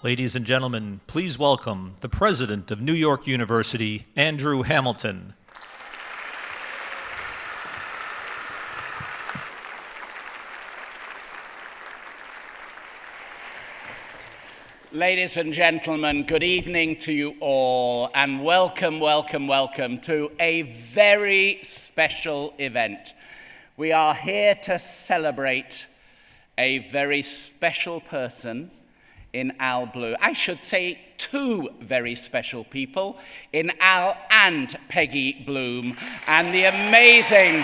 Ladies and gentlemen, please welcome the President of New York University, Andrew Hamilton. Ladies and gentlemen, good evening to you all, and welcome, welcome, welcome to a very special event. We are here to celebrate a very special person in Al Bloom. I should say two very special people in Al and Peggy Bloom, and the amazing...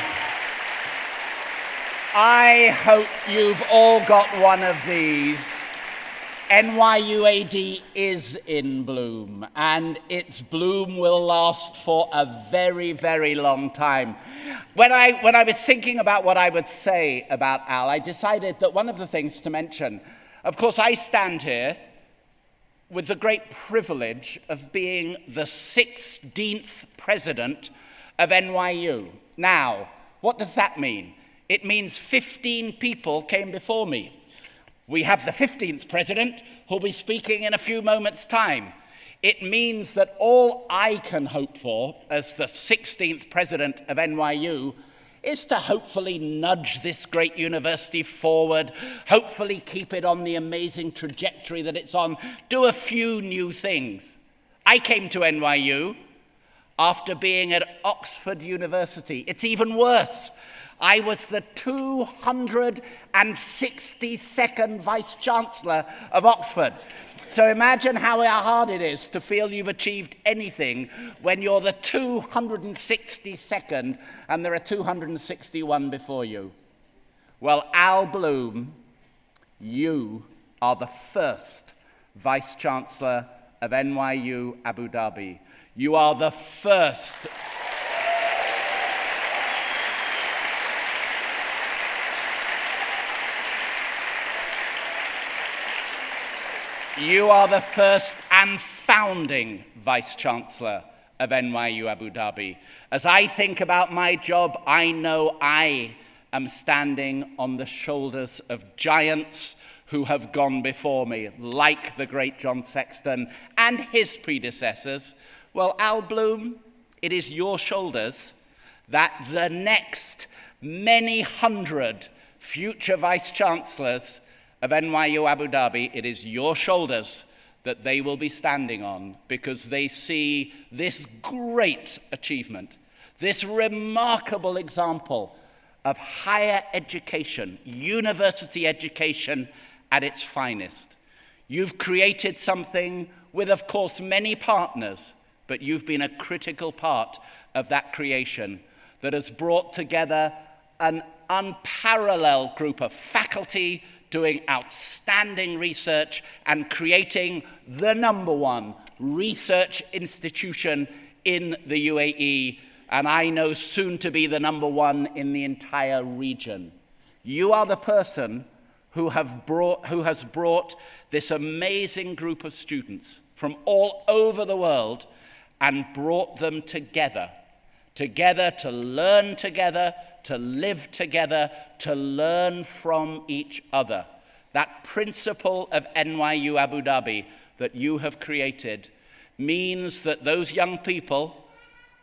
I hope you've all got one of these. NYU AD is in bloom, and its bloom will last for a very, very long time. When I was thinking about what I would say about Al, I decided that one of the things to mention, of course, I stand here with the great privilege of being the 16th president of NYU. Now, what does that mean? It means 15 people came before me. We have the 15th president who'll be speaking in a few moments' time. It means that all I can hope for as the 16th president of NYU is to hopefully nudge this great university forward, hopefully keep it on the amazing trajectory that it's on, do a few new things. I came to NYU after being at Oxford University. It's even worse. I was the 262nd Vice Chancellor of Oxford. So imagine how hard it is to feel you've achieved anything when you're the 262nd and there are 261 before you. Well, Al Bloom, you are the first Vice Chancellor of NYU Abu Dhabi. You are the first... You are the first and founding Vice-Chancellor of NYU Abu Dhabi. As I think about my job, I know I am standing on the shoulders of giants who have gone before me, like the great John Sexton and his predecessors. Well, Al Bloom, it is your shoulders that the next many hundred future Vice-Chancellors of NYU Abu Dhabi, it is your shoulders that they will be standing on, because they see this great achievement, this remarkable example of higher education, university education at its finest. You've created something with, of course, many partners, but you've been a critical part of that creation that has brought together an unparalleled group of faculty doing outstanding research and creating the #1 research institution in the UAE, and I know soon to be the #1 in the entire region. You are the person who has brought this amazing group of students from all over the world and brought them together to learn together, to live together, to learn from each other. That principle of NYU Abu Dhabi that you have created means that those young people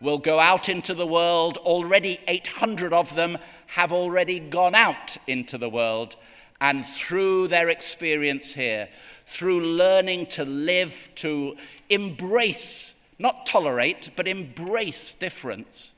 will go out into the world. Already 800 of them have already gone out into the world, and through their experience here, through learning to live, to embrace, not tolerate, but embrace difference,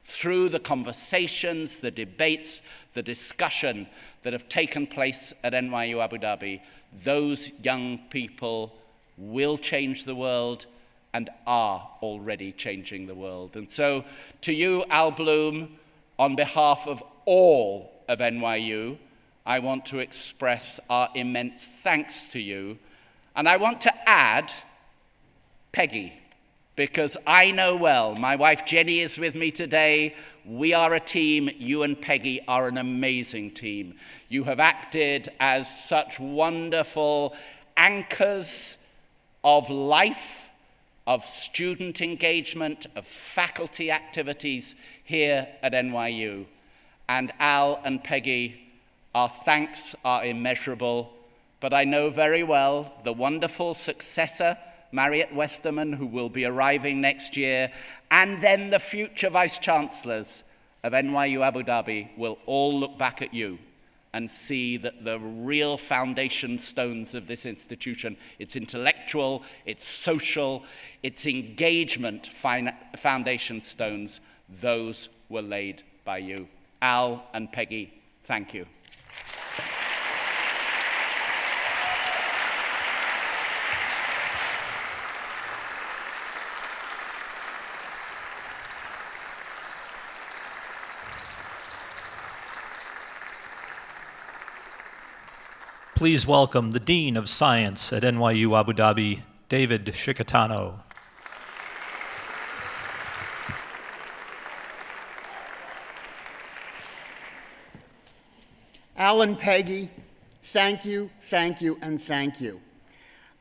through the conversations, the debates, the discussion that have taken place at NYU Abu Dhabi, those young people will change the world and are already changing the world. And so to you, Al Bloom, on behalf of all of NYU, I want to express our immense thanks to you. And I want to add Peggy, because I know well, my wife Jenny is with me today. We are a team. You and Peggy are an amazing team. You have acted as such wonderful anchors of life, of student engagement, of faculty activities here at NYU. And Al and Peggy, our thanks are immeasurable. but I know very well the wonderful successor, Marriott Westerman, who will be arriving next year, and then the future vice-chancellors of NYU Abu Dhabi will all look back at you and see that the real foundation stones of this institution, its intellectual, its social, its engagement foundation stones, those were laid by you. Al and Peggy, thank you. Please welcome the Dean of Science at NYU Abu Dhabi, David Shikatano. Al and Peggy, thank you, and thank you.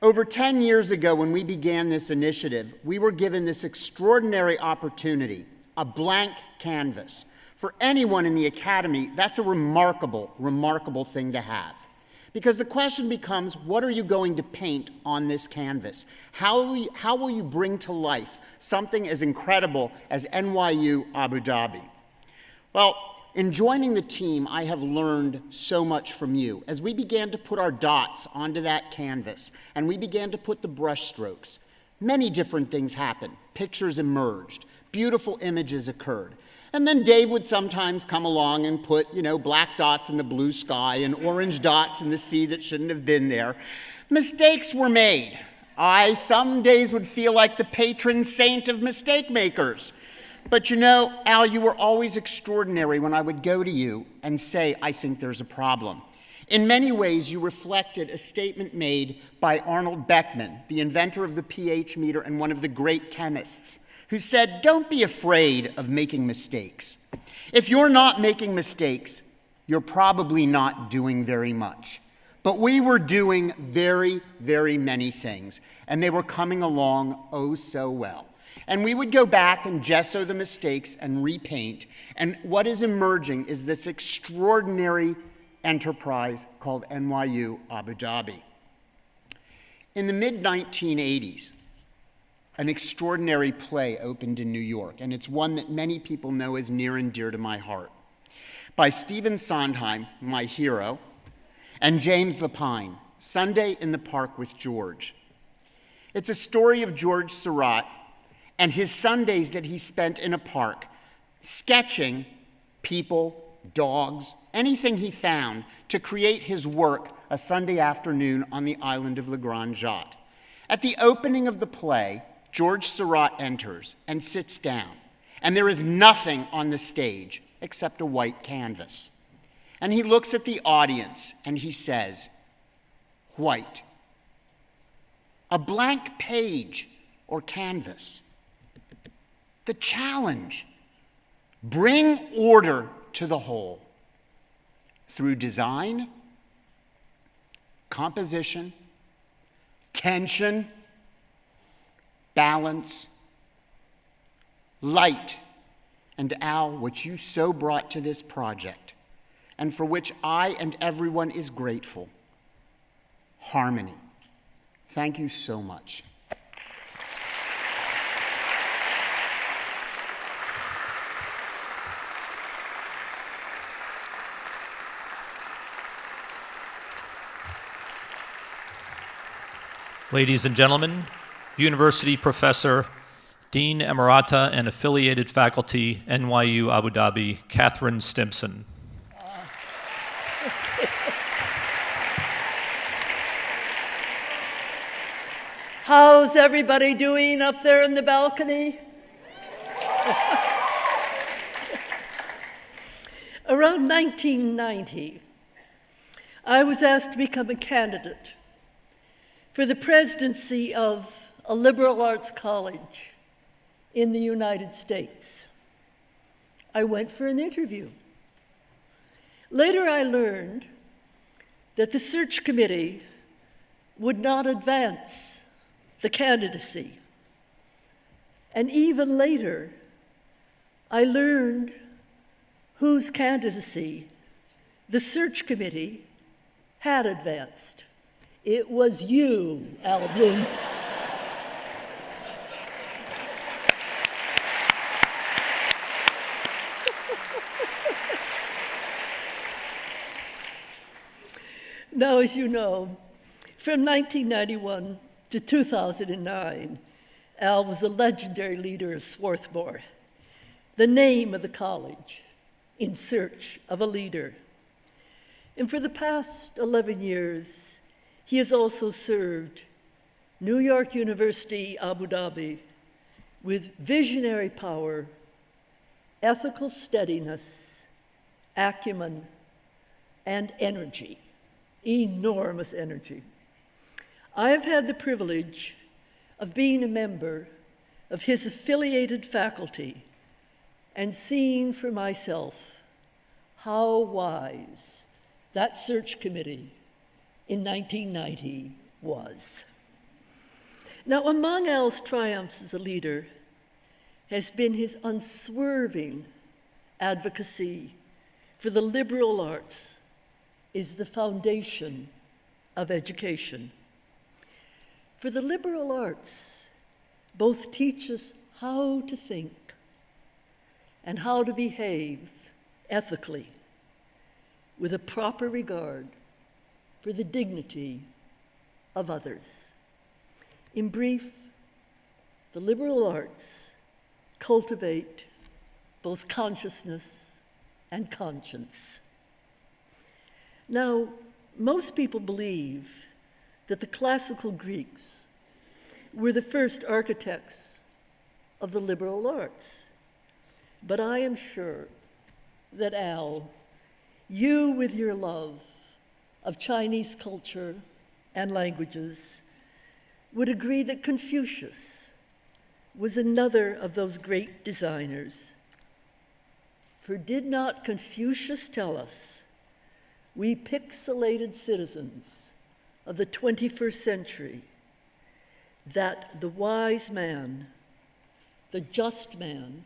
Over 10 years ago, when we began this initiative, we were given this extraordinary opportunity, a blank canvas. For anyone in the academy, that's a remarkable, remarkable thing to have. Because the question becomes, what are you going to paint on this canvas? How will you bring to life something as incredible as NYU Abu Dhabi? Well, in joining the team, I have learned so much from you. As we began to put our dots onto that canvas, and we began to put the brush strokes, many different things happened. Pictures emerged, beautiful images occurred. And then Dave would sometimes come along and put, black dots in the blue sky and orange dots in the sea that shouldn't have been there. Mistakes were made. I some days would feel like the patron saint of mistake makers. But Al, you were always extraordinary when I would go to you and say, I think there's a problem. In many ways, you reflected a statement made by Arnold Beckman, the inventor of the pH meter and one of the great chemists, who said, don't be afraid of making mistakes. If you're not making mistakes, you're probably not doing very much. But we were doing very, very many things, and they were coming along oh so well. And we would go back and gesso the mistakes and repaint, and what is emerging is this extraordinary enterprise called NYU Abu Dhabi. In the mid-1980s, an extraordinary play opened in New York, and it's one that many people know is near and dear to my heart, by Stephen Sondheim, my hero, and James Lapine, Sunday in the Park with George. It's a story of George Seurat and his Sundays that he spent in a park, sketching people, dogs, anything he found to create his work a Sunday afternoon on the island of Le Grand Jatte. At the opening of the play, George Seurat enters and sits down, and there is nothing on the stage except a white canvas. And he looks at the audience and he says, white. A blank page or canvas. The challenge, bring order to the whole through design, composition, tension, balance, light, and Al, what you so brought to this project, and for which I and everyone is grateful, harmony. Thank you so much. Ladies and gentlemen, University Professor, Dean Emerita and Affiliated Faculty, NYU Abu Dhabi, Catherine Stimpson. How's everybody doing up there in the balcony? Around 1990, I was asked to become a candidate for the presidency of a liberal arts college in the United States. I went for an interview. Later I learned that the search committee would not advance the candidacy. And even later, I learned whose candidacy the search committee had advanced. It was you, Al Bloom. Now, as you know, from 1991 to 2009, Al was the legendary leader of Swarthmore, the name of the college in search of a leader. And for the past 11 years, he has also served New York University, Abu Dhabi, with visionary power, ethical steadiness, acumen, and energy. Enormous energy. I have had the privilege of being a member of his affiliated faculty and seeing for myself how wise that search committee in 1990 was. Now, among Al's triumphs as a leader has been his unswerving advocacy for the liberal arts is the foundation of education. For the liberal arts both teach us how to think and how to behave ethically with a proper regard for the dignity of others. In brief, the liberal arts cultivate both consciousness and conscience. Now, most people believe that the classical Greeks were the first architects of the liberal arts. But I am sure that Al, you with your love of Chinese culture and languages, would agree that Confucius was another of those great designers. For did not Confucius tell us, we pixelated citizens of the 21st century, that the wise man, the just man,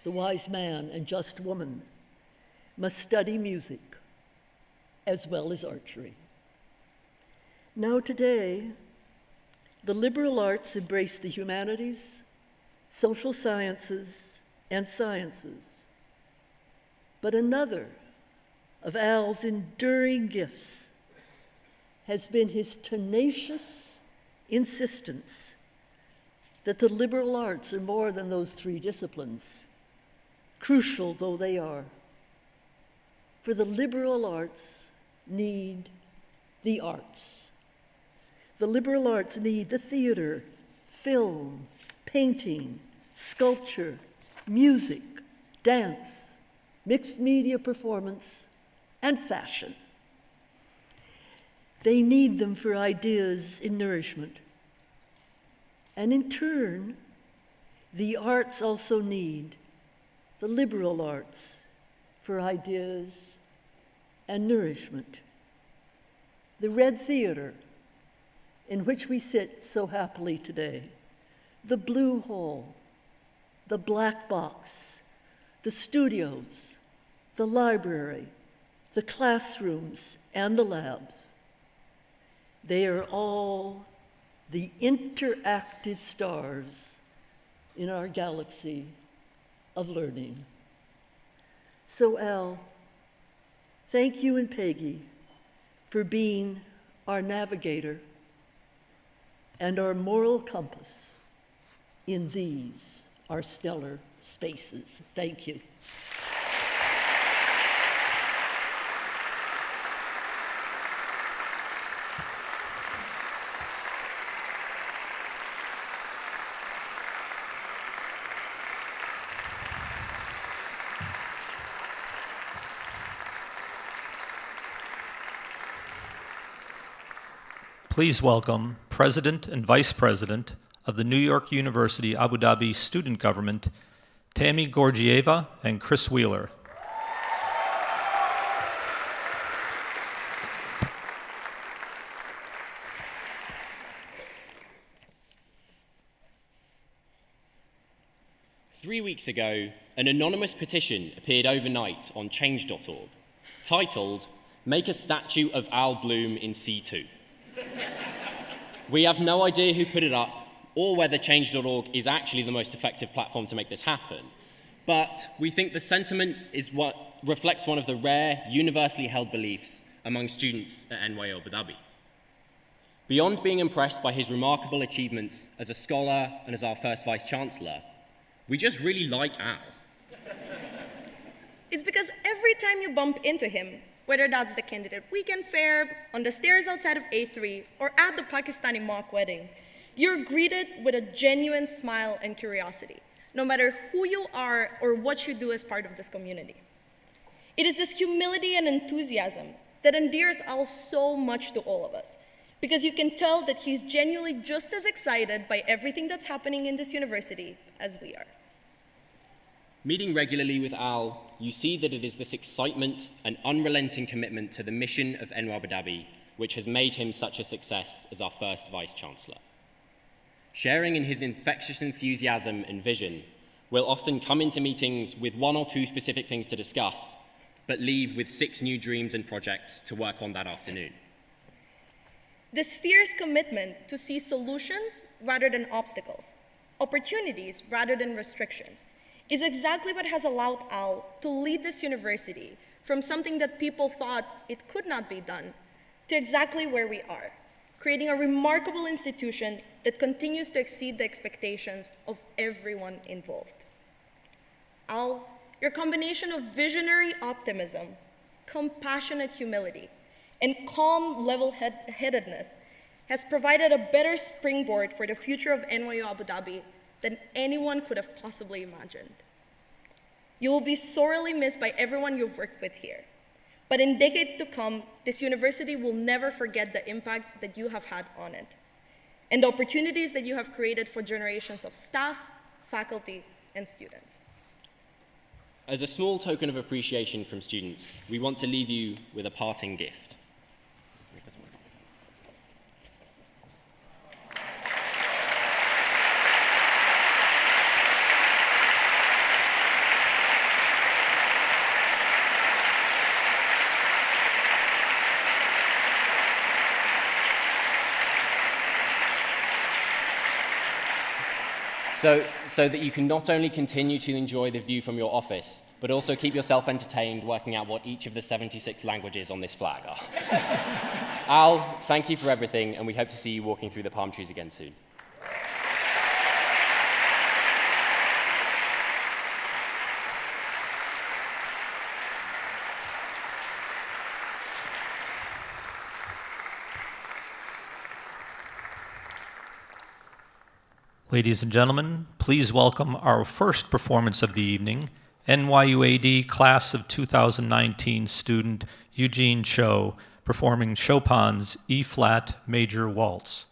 the wise man and just woman must study music as well as archery. Now today, the liberal arts embrace the humanities, social sciences, and sciences. But another of Al's enduring gifts has been his tenacious insistence that the liberal arts are more than those three disciplines, crucial though they are. For the liberal arts need the arts. The liberal arts need the theater, film, painting, sculpture, music, dance, mixed media performance, and fashion. They need them for ideas in nourishment. And in turn, the arts also need the liberal arts for ideas and nourishment. The Red Theater, in which we sit so happily today, the Blue Hall, the Black Box, the studios, the library, the classrooms, and the labs. They are all the interactive stars in our galaxy of learning. So Al, thank you and Peggy for being our navigator and our moral compass in these, our stellar spaces. Thank you. Please welcome President and Vice President of the New York University Abu Dhabi Student Government, Tammy Gorgieva and Chris Wheeler. Three weeks ago, an anonymous petition appeared overnight on change.org, titled, "Make a Statue of Al Bloom in C2." We have no idea who put it up or whether change.org is actually the most effective platform to make this happen. But we think the sentiment is what reflects one of the rare, universally held beliefs among students at NYU Abu Dhabi. Beyond being impressed by his remarkable achievements as a scholar and as our first Vice-Chancellor, we just really like Al. It's because every time you bump into him, whether that's the candidate weekend fair, on the stairs outside of A3, or at the Pakistani mock wedding, you're greeted with a genuine smile and curiosity, no matter who you are or what you do as part of this community. It is this humility and enthusiasm that endears Al so much to all of us, because you can tell that he's genuinely just as excited by everything that's happening in this university as we are. Meeting regularly with Al, you see that it is this excitement and unrelenting commitment to the mission of NYU Abu Dhabi which has made him such a success as our first Vice-Chancellor. Sharing in his infectious enthusiasm and vision, we'll often come into meetings with 1 or 2 specific things to discuss, but leave with 6 new dreams and projects to work on that afternoon. This fierce commitment to see solutions rather than obstacles, opportunities rather than restrictions, is exactly what has allowed Al to lead this university from something that people thought it could not be done to exactly where we are, creating a remarkable institution that continues to exceed the expectations of everyone involved. Al, your combination of visionary optimism, compassionate humility, and calm level-headedness has provided a better springboard for the future of NYU Abu Dhabi than anyone could have possibly imagined. You will be sorely missed by everyone you've worked with here. But in decades to come, this university will never forget the impact that you have had on it, and the opportunities that you have created for generations of staff, faculty, and students. As a small token of appreciation from students, we want to leave you with a parting gift. So that you can not only continue to enjoy the view from your office, but also keep yourself entertained working out what each of the 76 languages on this flag are. Al, thank you for everything, and we hope to see you walking through the palm trees again soon. Ladies and gentlemen, please welcome our first performance of the evening, NYU AD Class of 2019 student Eugene Cho, performing Chopin's E-flat Major Waltz.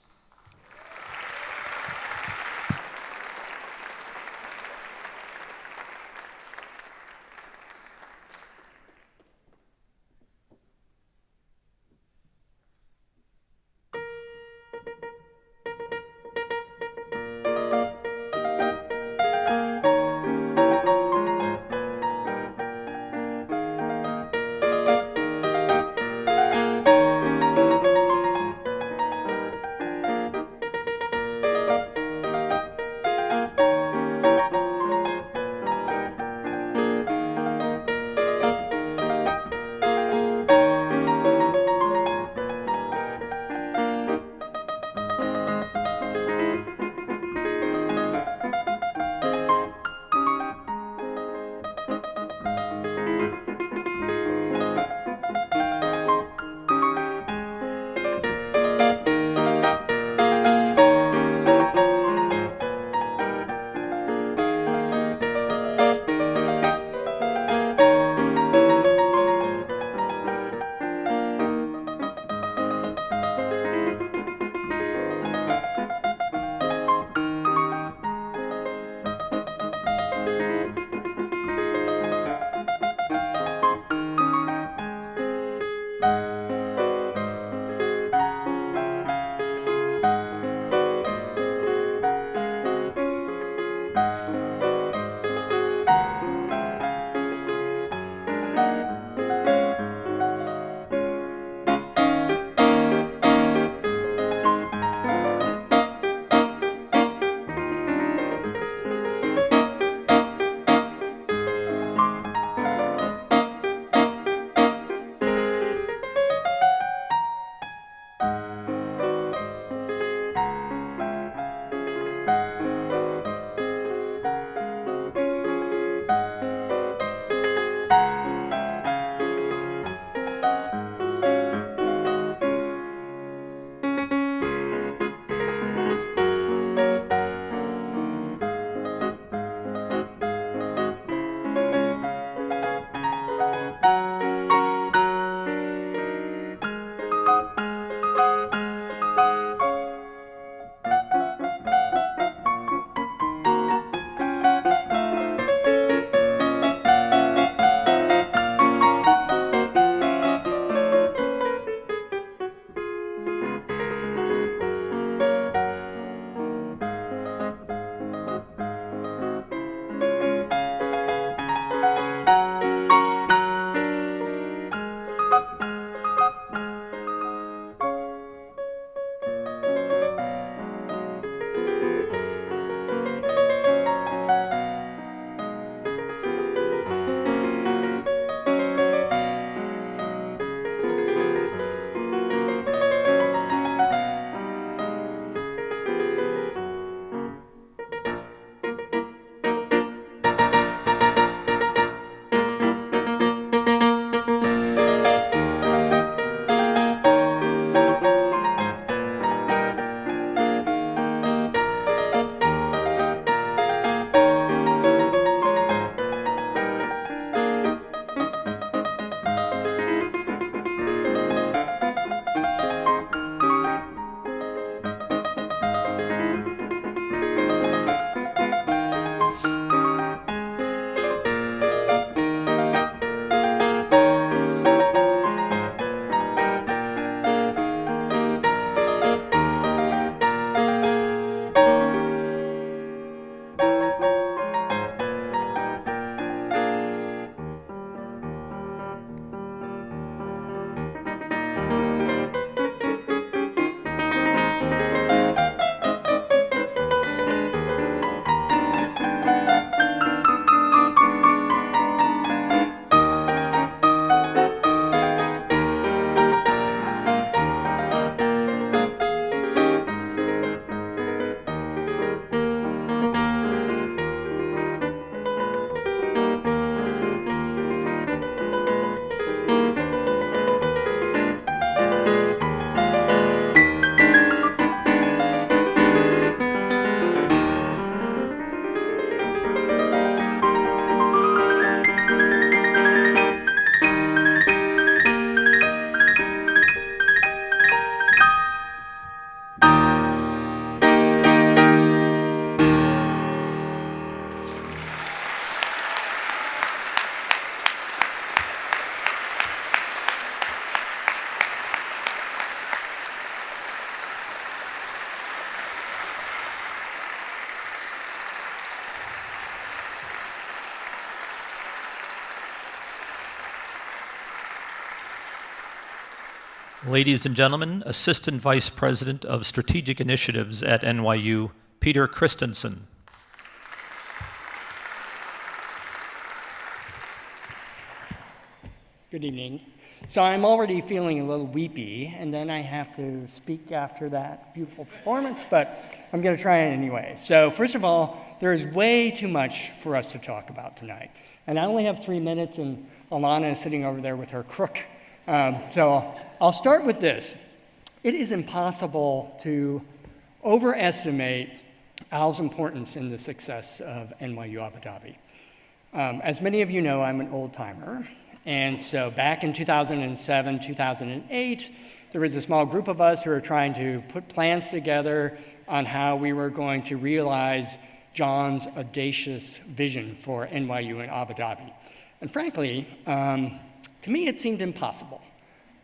Ladies and gentlemen, Assistant Vice President of Strategic Initiatives at NYU, Peter Christensen. Good evening. So I'm already feeling a little weepy, and then I have to speak after that beautiful performance, but I'm going to try it anyway. So first of all, there is way too much for us to talk about tonight. And I only have 3 minutes, and Alana is sitting over there with her crook. So I'll start with this. It is impossible to overestimate Al's importance in the success of NYU Abu Dhabi. As many of you know, I'm an old-timer. And so back in 2007, 2008, there was a small group of us who were trying to put plans together on how we were going to realize John's audacious vision for NYU in Abu Dhabi. And frankly, to me, it seemed impossible.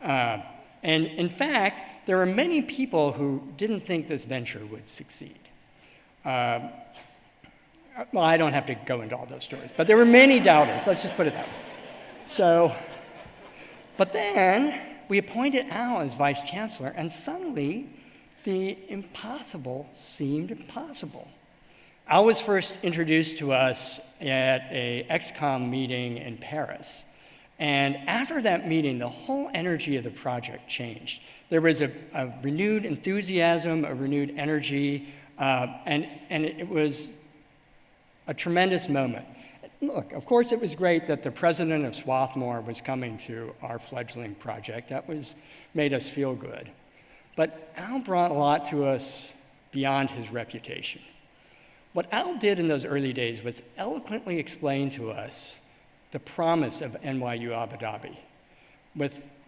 And in fact, there were many people who didn't think this venture would succeed. Well, I don't have to go into all those stories, but there were many doubters. Let's just put it that way. So, but then we appointed Al as Vice Chancellor, and suddenly the impossible seemed possible. Al was first introduced to us at a XCOM meeting in Paris. And after that meeting, the whole energy of the project changed. There was a renewed enthusiasm, a renewed energy, and it was a tremendous moment. Look, of course, it was great that the president of Swarthmore was coming to our fledgling project. That made us feel good. But Al brought a lot to us beyond his reputation. What Al did in those early days was eloquently explain to us the promise of NYU Abu Dhabi,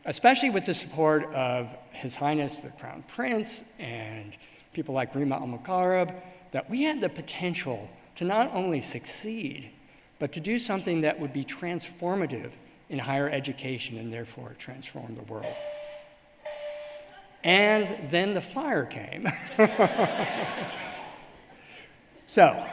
especially with the support of His Highness the Crown Prince and people like Rima al-Mukarrab, that we had the potential to not only succeed, but to do something that would be transformative in higher education and therefore transform the world. And then the fire came. So,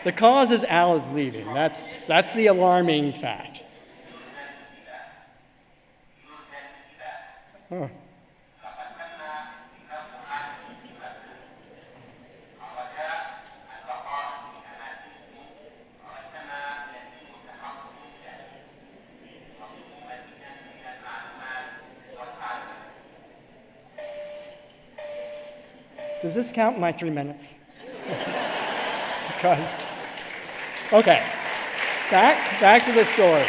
the cause is Al is leaving. That's the alarming fact. Oh. Does this count my 3 minutes? Because, okay, back to the story.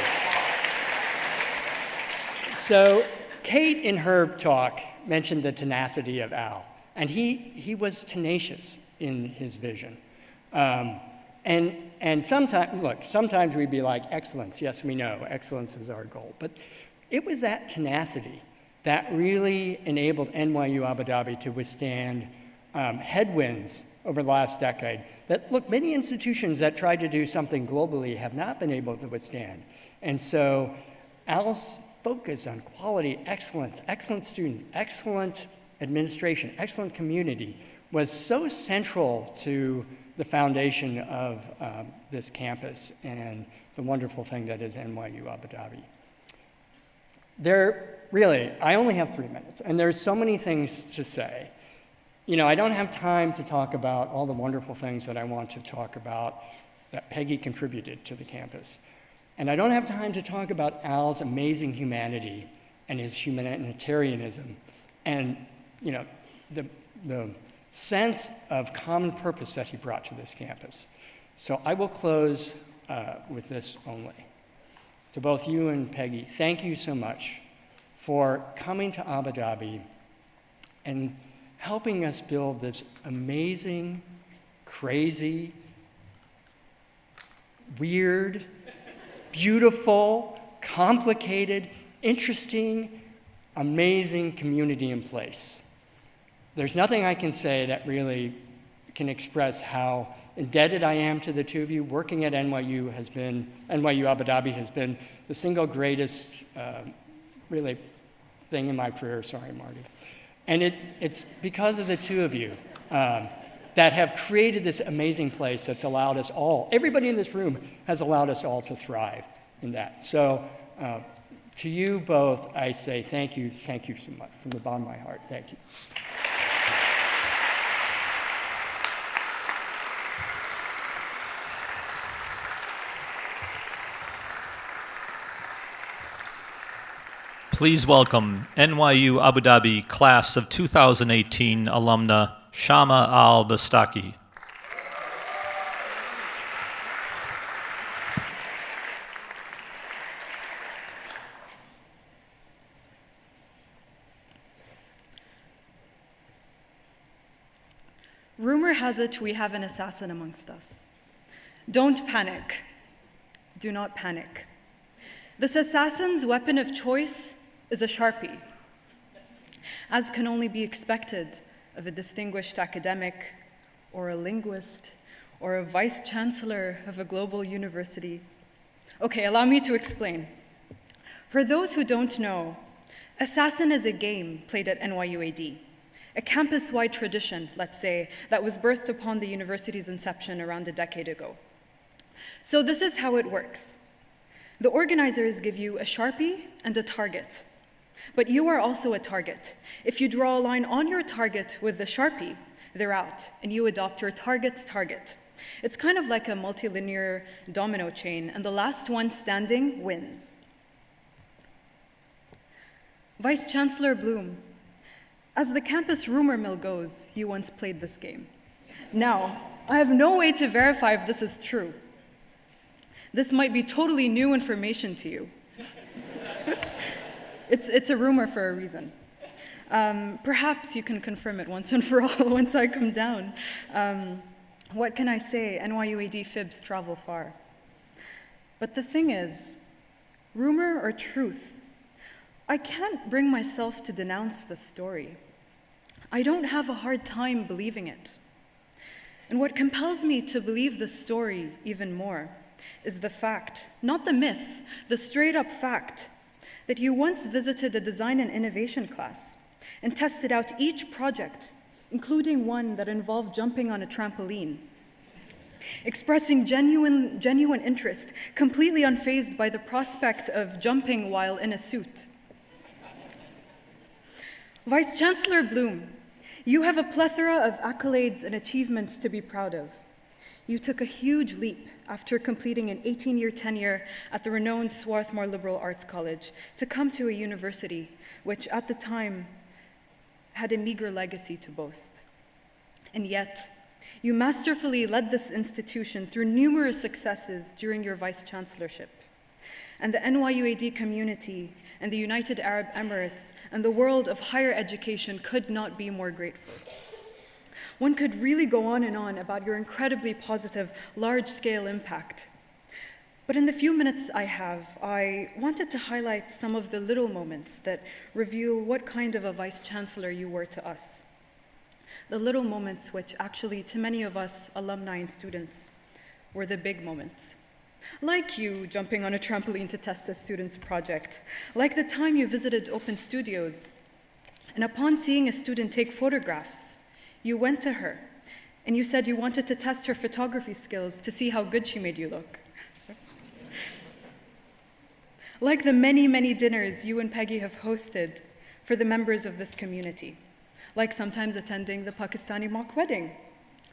So Kate, in her talk, mentioned the tenacity of Al, and he was tenacious in his vision. And sometimes we'd be like, excellence, yes, we know, excellence is our goal. But it was that tenacity that really enabled NYU Abu Dhabi to withstand headwinds over the last decade that, look, many institutions that tried to do something globally have not been able to withstand. And so Al's focus on quality, excellence, excellent students, excellent administration, excellent community was so central to the foundation of this campus and the wonderful thing that is NYU Abu Dhabi. I only have 3 minutes, and there's so many things to say. You know, I don't have time to talk about all the wonderful things that I want to talk about that Peggy contributed to the campus. And I don't have time to talk about Al's amazing humanity and his humanitarianism and, you know, the sense of common purpose that he brought to this campus. So I will close with this only. To both you and Peggy, thank you so much for coming to Abu Dhabi and helping us build this amazing, crazy, weird, beautiful, complicated, interesting, amazing community in place. There's nothing I can say that really can express how indebted I am to the two of you. Working at NYU Abu Dhabi has been the single greatest, really, thing in my career. Sorry, Marty. And it's because of the two of you that have created this amazing place that's allowed us all, everybody in this room has allowed us all to thrive in that. So to you both, I say thank you so much from the bottom of my heart. Thank you. Please welcome NYU Abu Dhabi class of 2018 alumna Shama Al-Bastaki. Rumor has it we have an assassin amongst us. Don't panic. Do not panic. This assassin's weapon of choice is a Sharpie, as can only be expected of a distinguished academic, or a linguist, or a vice chancellor of a global university. Okay, allow me to explain. For those who don't know, Assassin is a game played at NYU AD, a campus-wide tradition, let's say, that was birthed upon the university's inception around a decade ago. So this is how it works. The organizers give you a Sharpie and a target. But you are also a target. If you draw a line on your target with the Sharpie, they're out, and you adopt your target's target. It's kind of like a multilinear domino chain, and the last one standing wins. Vice Chancellor Bloom, as the campus rumor mill goes, you once played this game. Now, I have no way to verify if this is true. This might be totally new information to you. It's a rumor for a reason. Perhaps you can confirm it once and for all once I come down. What can I say? NYU AD fibs travel far. But the thing is, rumor or truth, I can't bring myself to denounce this story. I don't have a hard time believing it. And what compels me to believe this story even more is the fact, not the myth, the straight up fact, that you once visited a design and innovation class and tested out each project, including one that involved jumping on a trampoline, expressing genuine interest, completely unfazed by the prospect of jumping while in a suit. Vice Chancellor Bloom, you have a plethora of accolades and achievements to be proud of. You took a huge leap after completing an 18-year tenure at the renowned Swarthmore Liberal Arts College to come to a university which at the time had a meager legacy to boast. And yet, you masterfully led this institution through numerous successes during your vice chancellorship. And the NYU AD community and the United Arab Emirates and the world of higher education could not be more grateful. One could really go on and on about your incredibly positive, large-scale impact. But in the few minutes I have, I wanted to highlight some of the little moments that reveal what kind of a vice chancellor you were to us. The little moments which actually, to many of us alumni and students, were the big moments. Like you jumping on a trampoline to test a student's project, like the time you visited open studios, and upon seeing a student take photographs, you went to her, and you said you wanted to test her photography skills to see how good she made you look. Like the many, many dinners you and Peggy have hosted for the members of this community, like sometimes attending the Pakistani mock wedding,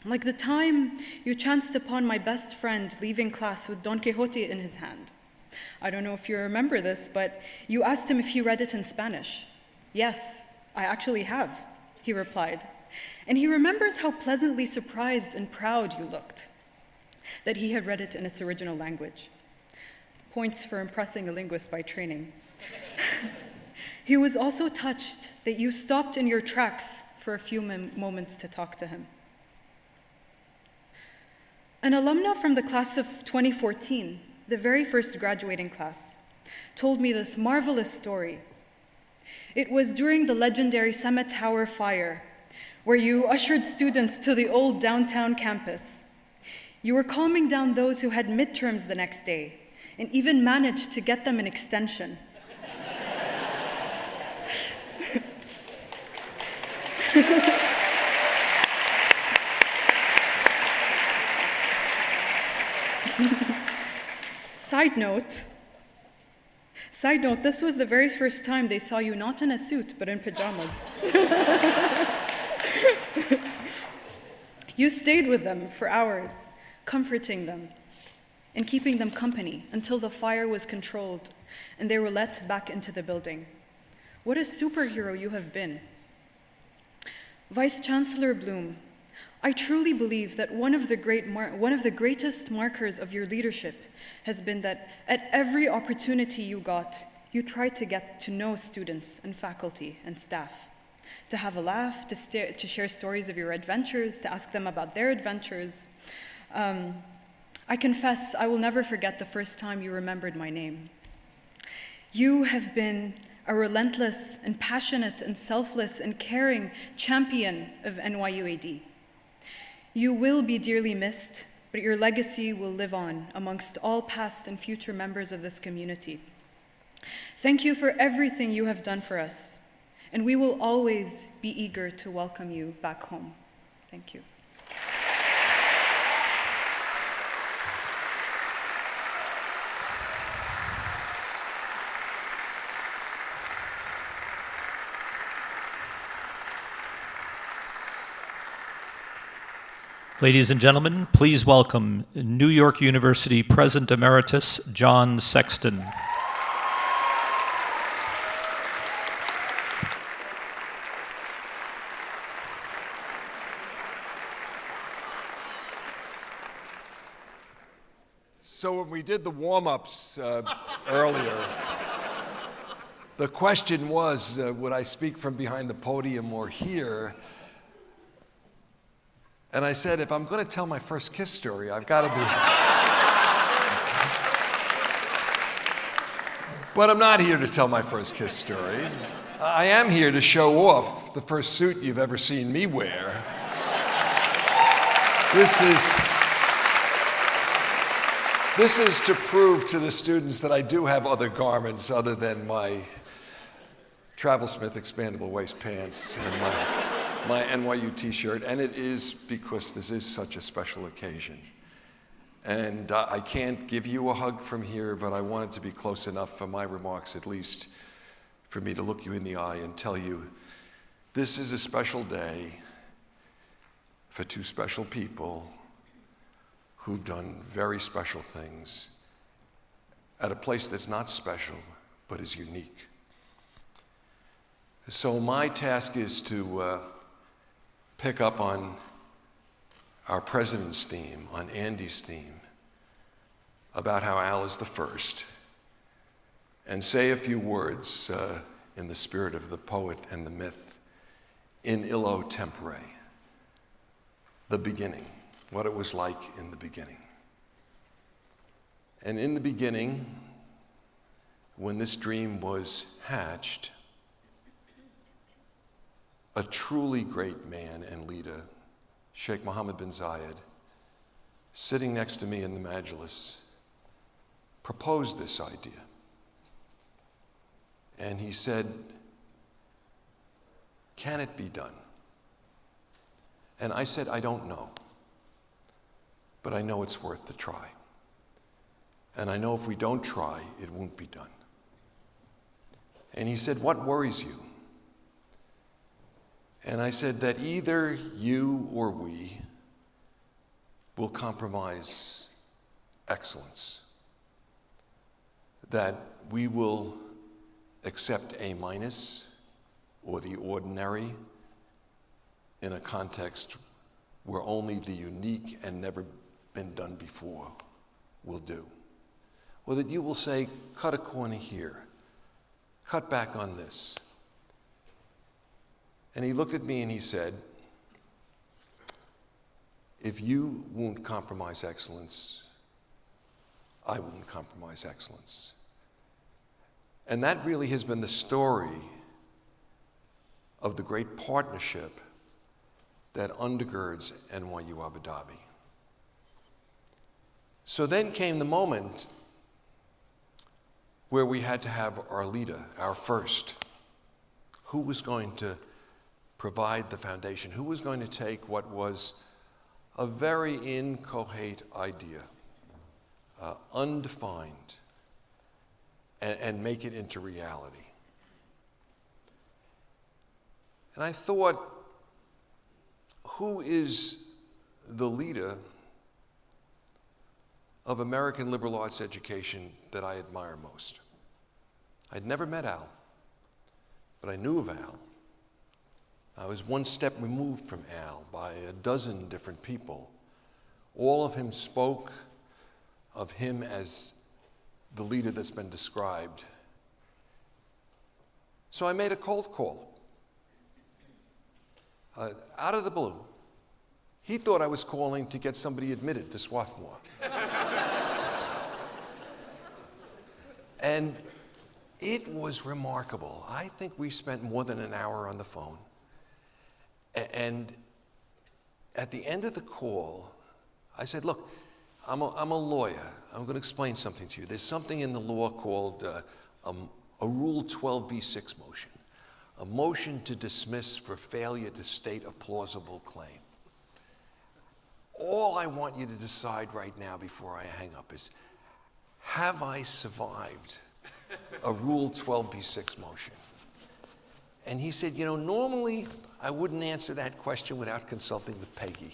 like the time you chanced upon my best friend leaving class with Don Quixote in his hand. I don't know if you remember this, but you asked him if he read it in Spanish. Yes, I actually have, he replied. And he remembers how pleasantly surprised and proud you looked that he had read it in its original language. Points for impressing a linguist by training. He was also touched that you stopped in your tracks for a few moments to talk to him. An alumna from the class of 2014, the very first graduating class, told me this marvelous story. It was during the legendary Summit Tower fire, where you ushered students to the old downtown campus. You were calming down those who had midterms the next day, and even managed to get them an extension. Side note, this was the very first time they saw you not in a suit, but in pajamas. You stayed with them for hours, comforting them and keeping them company until the fire was controlled and they were let back into the building. What a superhero you have been. Vice Chancellor Bloom, I truly believe that one of the greatest markers of your leadership has been that at every opportunity you got, you tried to get to know students and faculty and staff, to have a laugh, to share stories of your adventures, to ask them about their adventures. I confess I will never forget the first time you remembered my name. You have been a relentless and passionate and selfless and caring champion of NYU AD. You will be dearly missed, but your legacy will live on amongst all past and future members of this community. Thank you for everything you have done for us, and we will always be eager to welcome you back home. Thank you. Ladies and gentlemen, please welcome New York University President Emeritus John Sexton. So when we did the warm-ups earlier, the question was, would I speak from behind the podium or here? And I said, if I'm going to tell my first kiss story, I've got to be. But I'm not here to tell my first kiss story. I am here to show off the first suit you've ever seen me wear. This is to prove to the students that I do have other garments other than my Travelsmith expandable waist pants and my NYU t-shirt, and it is because this is such a special occasion. And I can't give you a hug from here, but I want it to be close enough for my remarks, at least, for me to look you in the eye and tell you this is a special day for two special people who've done very special things at a place that's not special, but is unique. So my task is to pick up on our president's theme, on Andy's theme, about how Al is the first, and say a few words in the spirit of the poet and the myth, in illo tempore, the beginning, what it was like in the beginning. And in the beginning, when this dream was hatched, a truly great man and leader, Sheikh Mohammed bin Zayed, sitting next to me in the Majlis, proposed this idea. And he said, can it be done? And I said, I don't know, but I know it's worth the try. And I know if we don't try, it won't be done. And he said, what worries you? And I said that either you or we will compromise excellence, that we will accept A- or the ordinary in a context where only the unique and never been done before will do. Or that you will say, cut a corner here, cut back on this. And he looked at me and he said, if you won't compromise excellence, I won't compromise excellence. And that really has been the story of the great partnership that undergirds NYU Abu Dhabi. So then came the moment where we had to have our leader, our first. Who was going to provide the foundation? Who was going to take what was a very inchoate idea undefined, and make it into reality. And I thought, who is the leader of American liberal arts education that I admire most? I'd never met Al, but I knew of Al. I was one step removed from Al by a dozen different people. All of him spoke of him as the leader that's been described. So I made a cold call. Out of the blue. He thought I was calling to get somebody admitted to Swarthmore. And it was remarkable. I think we spent more than an hour on the phone. And at the end of the call, I said, look, I'm a lawyer. I'm going to explain something to you. There's something in the law called a Rule 12b-6 motion, a motion to dismiss for failure to state a plausible claim. All I want you to decide right now before I hang up is, have I survived a Rule 12b-6 motion? And he said, you know, normally I wouldn't answer that question without consulting with Peggy.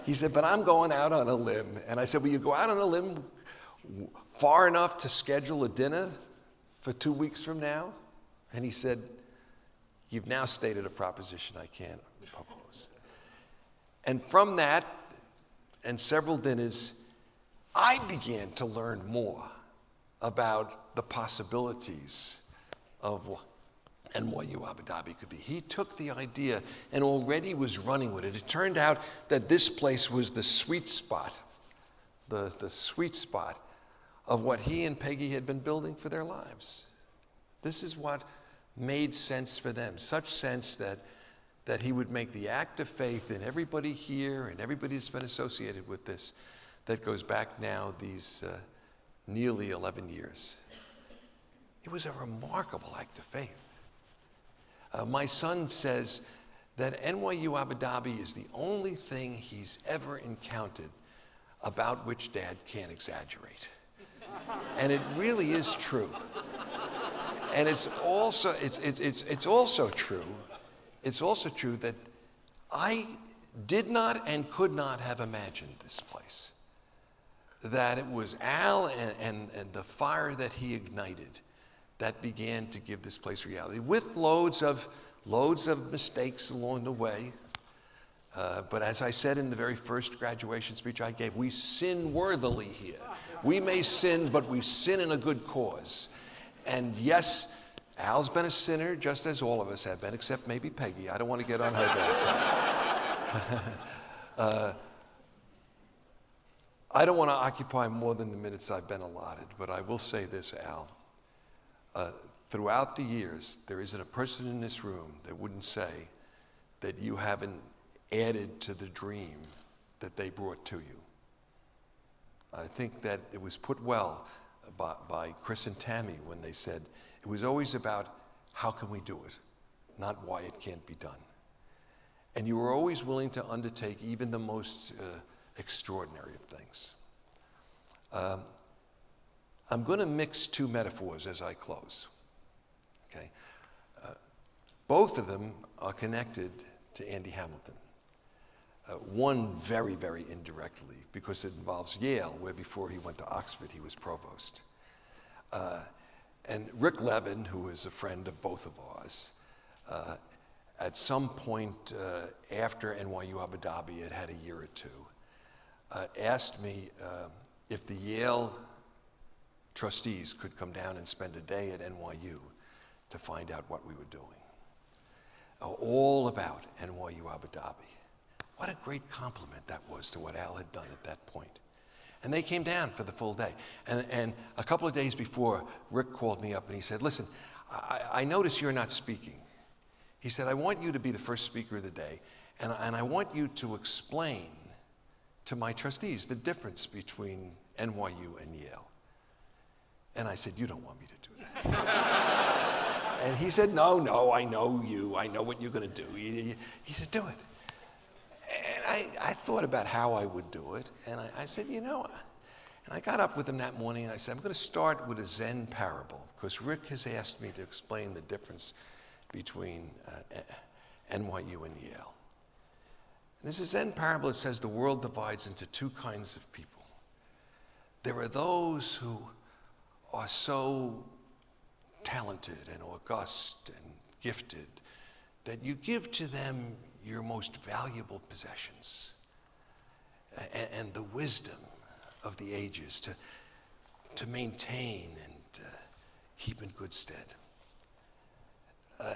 He said, but I'm going out on a limb. And I said, will you go out on a limb far enough to schedule a dinner for 2 weeks from now? And he said, you've now stated a proposition I can't propose. And from that, and several dinners, I began to learn more about the possibilities of what NYU Abu Dhabi could be. He took the idea and already was running with it. It turned out that this place was the sweet spot, the sweet spot of what he and Peggy had been building for their lives. This is what made sense for them, such sense that he would make the act of faith in everybody here and everybody that's been associated with this, that goes back now these nearly 11 years. It was a remarkable act of faith. My son says that NYU Abu Dhabi is the only thing he's ever encountered about which Dad can't exaggerate. And it really is true. And it's also true. It's also true that I did not and could not have imagined this place. That it was Al and the fire that he ignited that began to give this place reality, with loads of mistakes along the way. But as I said in the very first graduation speech I gave, we sin worthily here. We may sin, but we sin in a good cause. And yes, Al's been a sinner, just as all of us have been, except maybe Peggy. I don't want to get on her bad side. I don't want to occupy more than the minutes I've been allotted, but I will say this, Al. Throughout the years, there isn't a person in this room that wouldn't say that you haven't added to the dream that they brought to you. I think that it was put well by Chris and Tammy when they said it was always about how can we do it, not why it can't be done. And you were always willing to undertake even the most extraordinary of things. I'm going to mix two metaphors as I close. Okay, both of them are connected to Andy Hamilton. One very, very indirectly, because it involves Yale, where before he went to Oxford, he was provost. And Rick Levin, who is a friend of both of ours, at some point after NYU Abu Dhabi had a year or two, asked me if the Yale trustees could come down and spend a day at NYU to find out what we were doing. All about NYU Abu Dhabi. What a great compliment that was to what Al had done at that point. And they came down for the full day. And a couple of days before, Rick called me up and he said, listen, I notice you're not speaking. He said, I want you to be the first speaker of the day, and I want you to explain to my trustees the difference between NYU and Yale. And I said, you don't want me to do that. And he said, no, I know you. I know what you're going to do. He said, do it. And I thought about how I would do it. And I said, you know, And I got up with him that morning and I said, I'm going to start with a Zen parable, because Rick has asked me to explain the difference between NYU and Yale. And there's a Zen parable that says the world divides into two kinds of people. There are those who are so talented and august and gifted that you give to them your most valuable possessions and the wisdom of the ages to maintain and keep in good stead.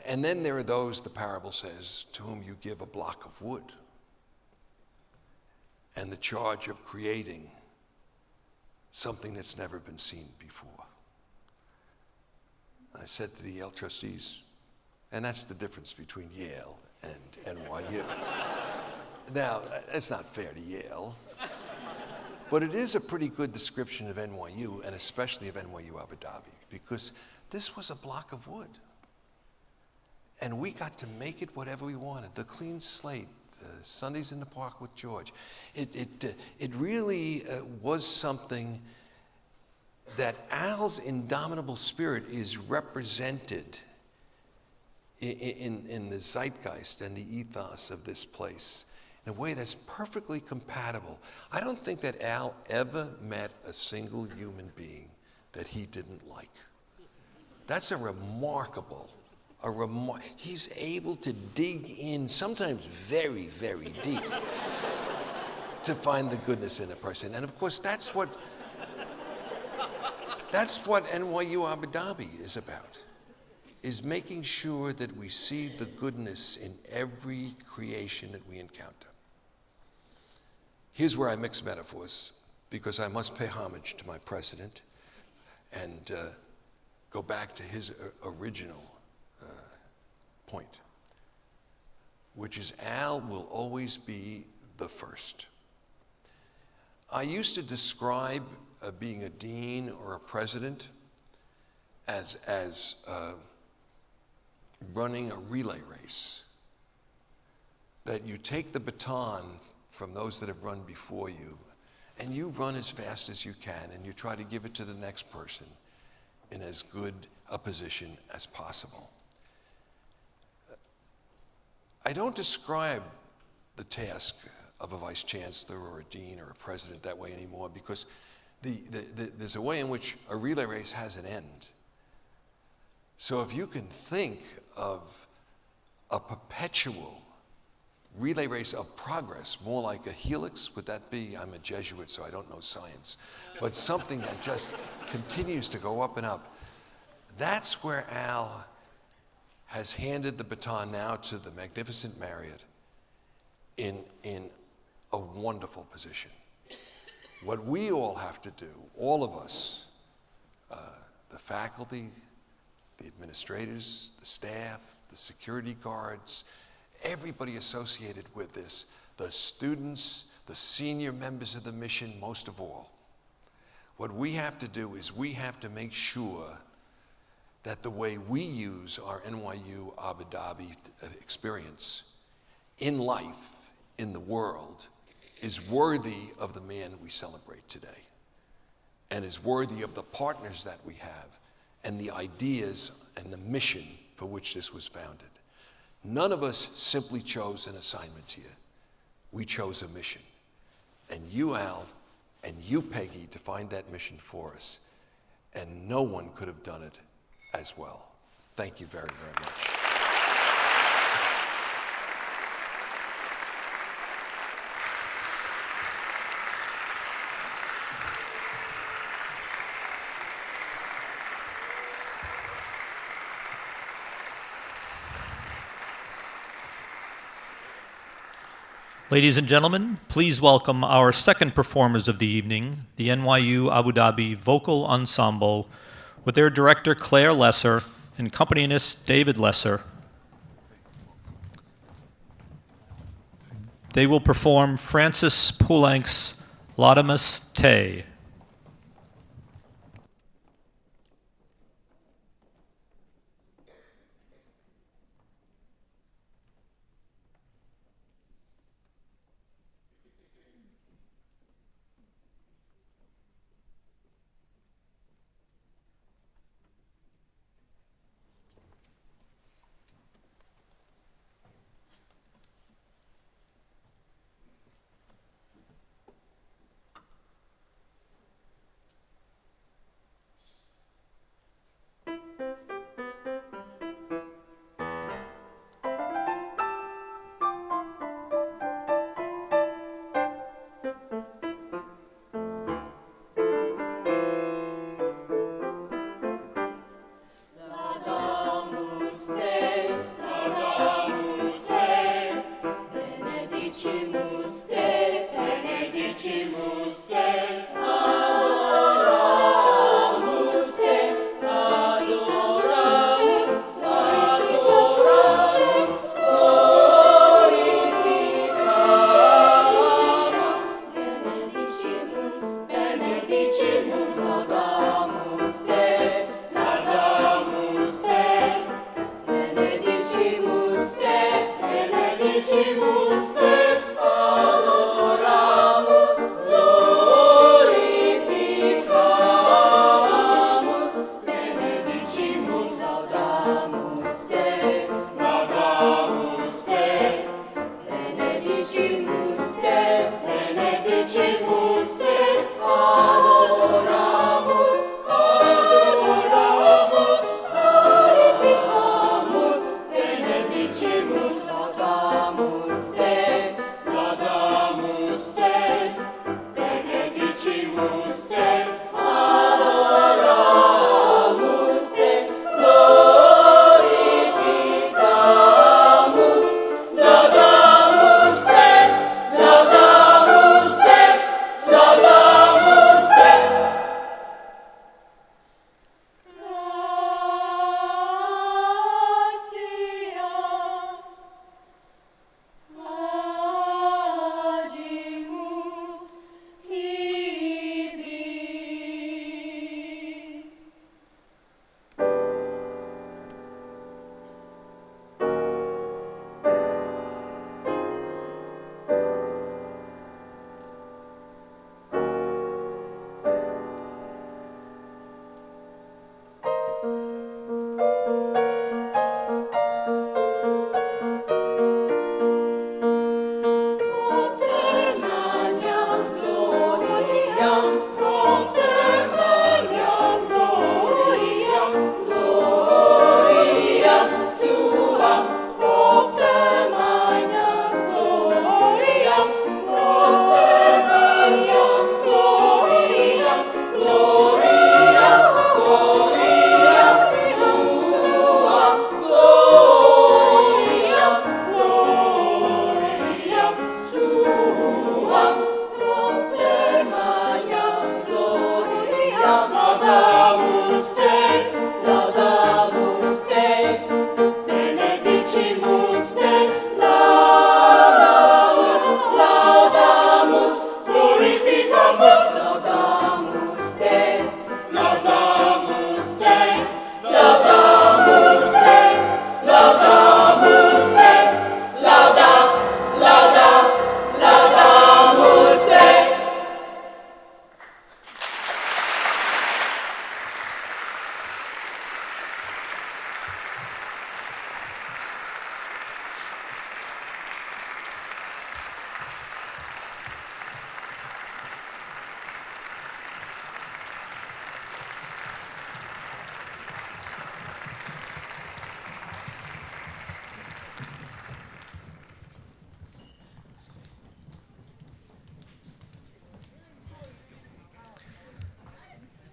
And then there are those, the parable says, to whom you give a block of wood and the charge of creating something that's never been seen before. I said to the Yale trustees, and that's the difference between Yale and NYU. Now, it's not fair to Yale, but it is a pretty good description of NYU, and especially of NYU Abu Dhabi, because this was a block of wood. And we got to make it whatever we wanted. The clean slate, Sundays in the park with George. It really was something that Al's indomitable spirit is represented in the zeitgeist and the ethos of this place in a way that's perfectly compatible. I don't think that Al ever met a single human being that he didn't like. That's he's able to dig in, sometimes very, very deep, to find the goodness in a person. And of course, that's what NYU Abu Dhabi is about, is making sure that we see the goodness in every creation that we encounter. Here's where I mix metaphors, because I must pay homage to my president and go back to his original point, which is Al will always be the first. I used to describe being a dean or a president as running a relay race, that you take the baton from those that have run before you and you run as fast as you can and you try to give it to the next person in as good a position as possible. I don't describe the task of a vice chancellor or a dean or a president that way anymore, because there's a way in which a relay race has an end. So if you can think of a perpetual relay race of progress, more like a helix, would that be? I'm a Jesuit, so I don't know science, but something that just continues to go up and up. That's where Al has handed the baton now to the magnificent Marriott in a wonderful position. What we all have to do, all of us, the faculty, the administrators, the staff, the security guards, everybody associated with this, the students, the senior members of the mission, most of all. What we have to do is we have to make sure that the way we use our NYU Abu Dhabi experience in life, in the world, is worthy of the man we celebrate today, and is worthy of the partners that we have, and the ideas and the mission for which this was founded. None of us simply chose an assignment here. We chose a mission. And you, Al, and you, Peggy, defined that mission for us. And no one could have done it as well. Thank you very, very much. Ladies and gentlemen, please welcome our second performers of the evening, the NYU Abu Dhabi Vocal Ensemble, with their director Claire Lesser and accompanist David Lesser. They will perform Francis Poulenc's Laudamus Te.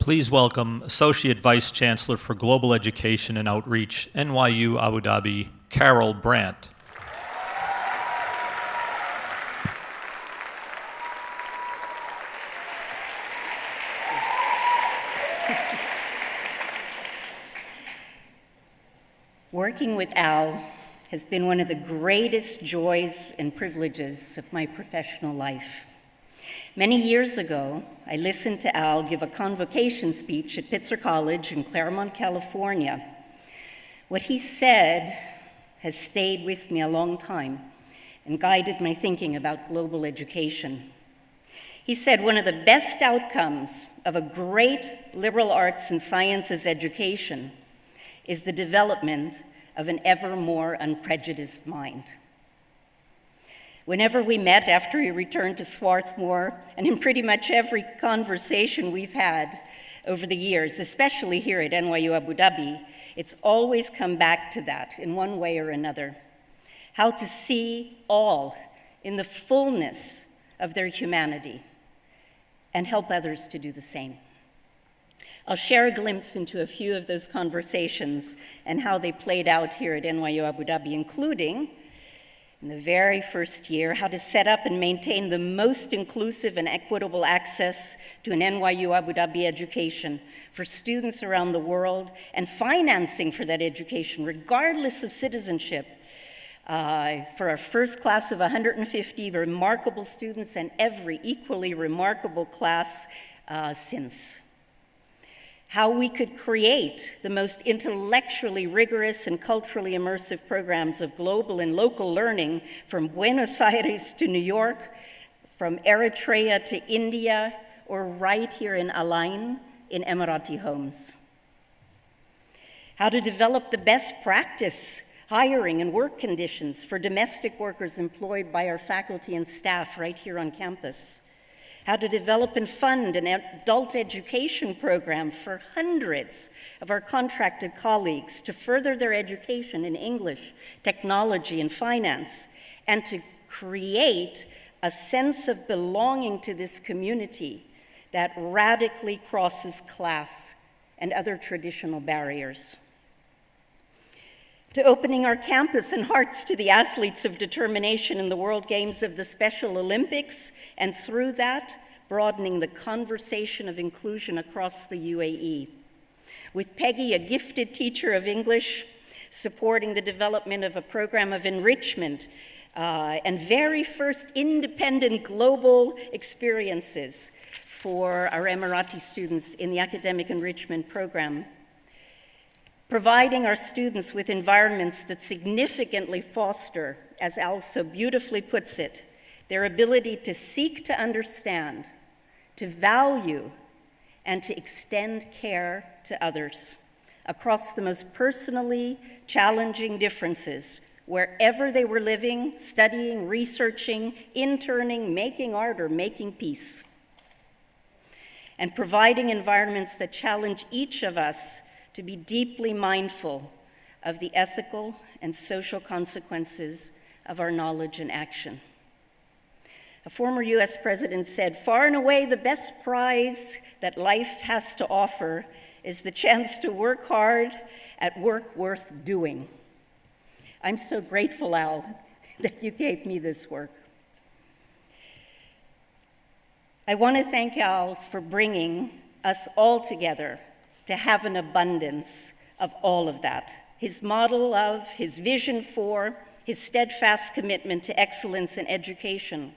please welcome Associate Vice Chancellor for Global Education and Outreach, NYU Abu Dhabi, Carol Brandt. Working with Al has been one of the greatest joys and privileges of my professional life. Many years ago, I listened to Al give a convocation speech at Pitzer College in Claremont, California. What he said has stayed with me a long time and guided my thinking about global education. He said one of the best outcomes of a great liberal arts and sciences education is the development of an ever more unprejudiced mind. Whenever we met after he returned to Swarthmore, and in pretty much every conversation we've had over the years, especially here at NYU Abu Dhabi, it's always come back to that in one way or another. How to see all in the fullness of their humanity and help others to do the same. I'll share a glimpse into a few of those conversations and how they played out here at NYU Abu Dhabi, including, in the very first year, how to set up and maintain the most inclusive and equitable access to an NYU Abu Dhabi education for students around the world, and financing for that education, regardless of citizenship, for our first class of 150 remarkable students and every equally remarkable class since. How we could create the most intellectually rigorous and culturally immersive programs of global and local learning from Buenos Aires to New York, from Eritrea to India, or right here in Al Ain in Emirati homes. How to develop the best practice hiring and work conditions for domestic workers employed by our faculty and staff right here on campus. How to develop and fund an adult education program for hundreds of our contracted colleagues to further their education in English, technology, and finance, and to create a sense of belonging to this community that radically crosses class and other traditional barriers. To opening our campus and hearts to the athletes of determination in the World Games of the Special Olympics, and through that, broadening the conversation of inclusion across the UAE. With Peggy, a gifted teacher of English, supporting the development of a program of enrichment and very first independent global experiences for our Emirati students in the academic enrichment program. Providing our students with environments that significantly foster, as Al so beautifully puts it, their ability to seek to understand, to value, and to extend care to others across the most personally challenging differences, wherever they were living, studying, researching, interning, making art, or making peace. And providing environments that challenge each of us to be deeply mindful of the ethical and social consequences of our knowledge and action. A former US president said, "Far and away the best prize that life has to offer is the chance to work hard at work worth doing." I'm so grateful, Al, that you gave me this work. I want to thank Al for bringing us all together to have an abundance of all of that. His model of, his vision for, his steadfast commitment to excellence in education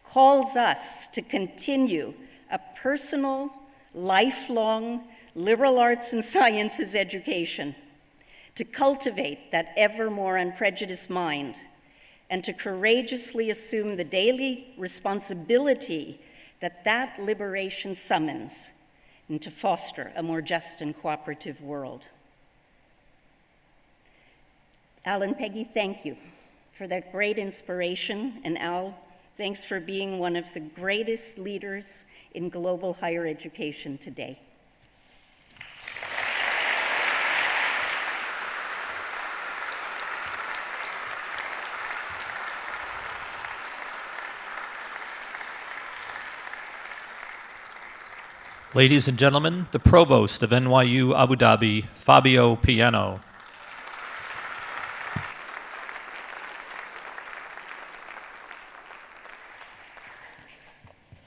calls us to continue a personal, lifelong liberal arts and sciences education, to cultivate that ever more unprejudiced mind, and to courageously assume the daily responsibility that that liberation summons, and to foster a more just and cooperative world. Al and Peggy, thank you for that great inspiration, and Al, thanks for being one of the greatest leaders in global higher education today. Ladies and gentlemen, the Provost of NYU Abu Dhabi, Fabio Piano.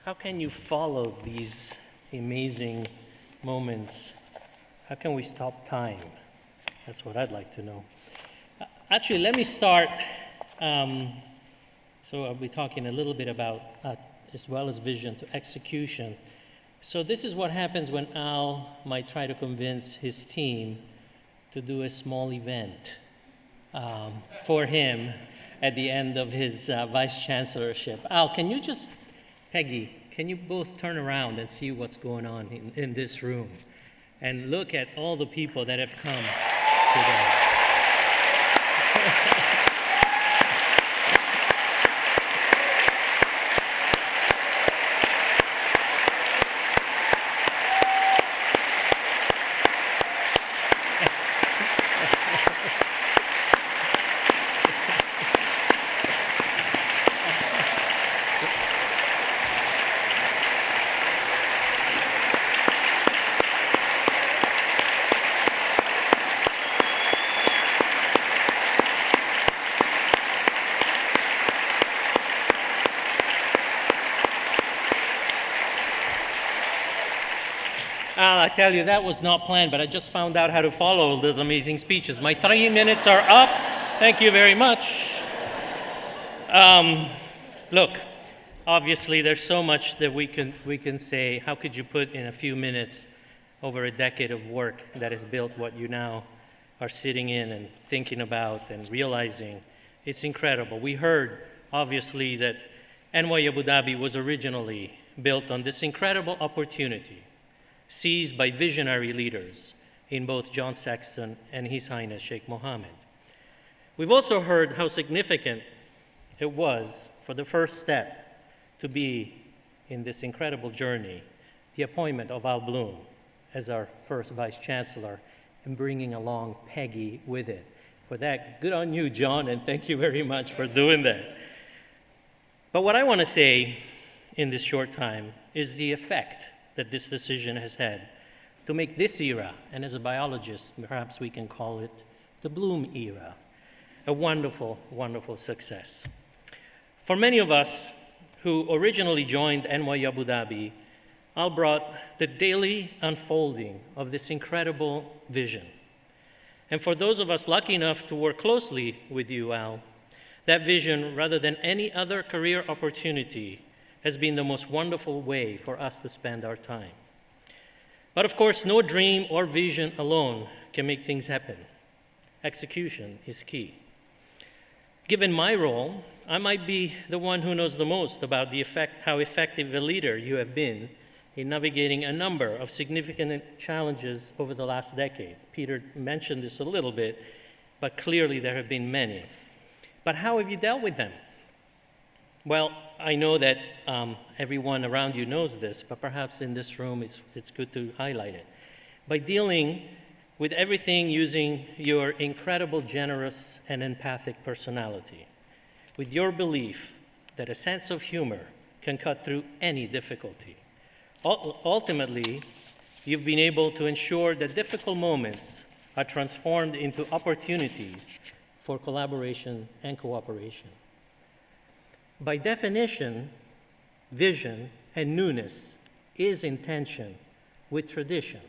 How can you follow these amazing moments? How can we stop time? That's what I'd like to know. Actually, let me start. So I'll be talking a little bit about, as well as vision, to execution. So this is what happens when Al might try to convince his team to do a small event for him at the end of his vice chancellorship. Al, can you just, Peggy, can you both turn around and see what's going on in this room? And look at all the people that have come today. I tell you, that was not planned, but I just found out how to follow those amazing speeches. My 3 minutes are up. Thank you very much. Look, obviously there's so much that we can say. How could you put in a few minutes over a decade of work that has built what you now are sitting in and thinking about and realizing? It's incredible. We heard, obviously, that NYU Abu Dhabi was originally built on this incredible opportunity seized by visionary leaders in both John Sexton and His Highness Sheikh Mohammed. We've also heard how significant it was for the first step to be in this incredible journey, the appointment of Al Bloom as our first Vice Chancellor and bringing along Peggy with it. For that, good on you, John, and thank you very much for doing that. But what I want to say in this short time is the effect that this decision has had to make this era, and as a biologist, perhaps we can call it the Bloom era, a wonderful, wonderful success. For many of us who originally joined NYU Abu Dhabi, Al brought the daily unfolding of this incredible vision. And for those of us lucky enough to work closely with you, Al, that vision, rather than any other career opportunity, has been the most wonderful way for us to spend our time. But of course, no dream or vision alone can make things happen. Execution is key. Given my role, I might be the one who knows the most about how effective a leader you have been in navigating a number of significant challenges over the last decade. Peter mentioned this a little bit, but clearly there have been many. But how have you dealt with them? Well, I know that everyone around you knows this, but perhaps in this room it's good to highlight it. By dealing with everything using your incredible, generous, and empathic personality, with your belief that a sense of humor can cut through any difficulty. Ultimately, you've been able to ensure that difficult moments are transformed into opportunities for collaboration and cooperation. By definition, vision and newness is in tension with tradition,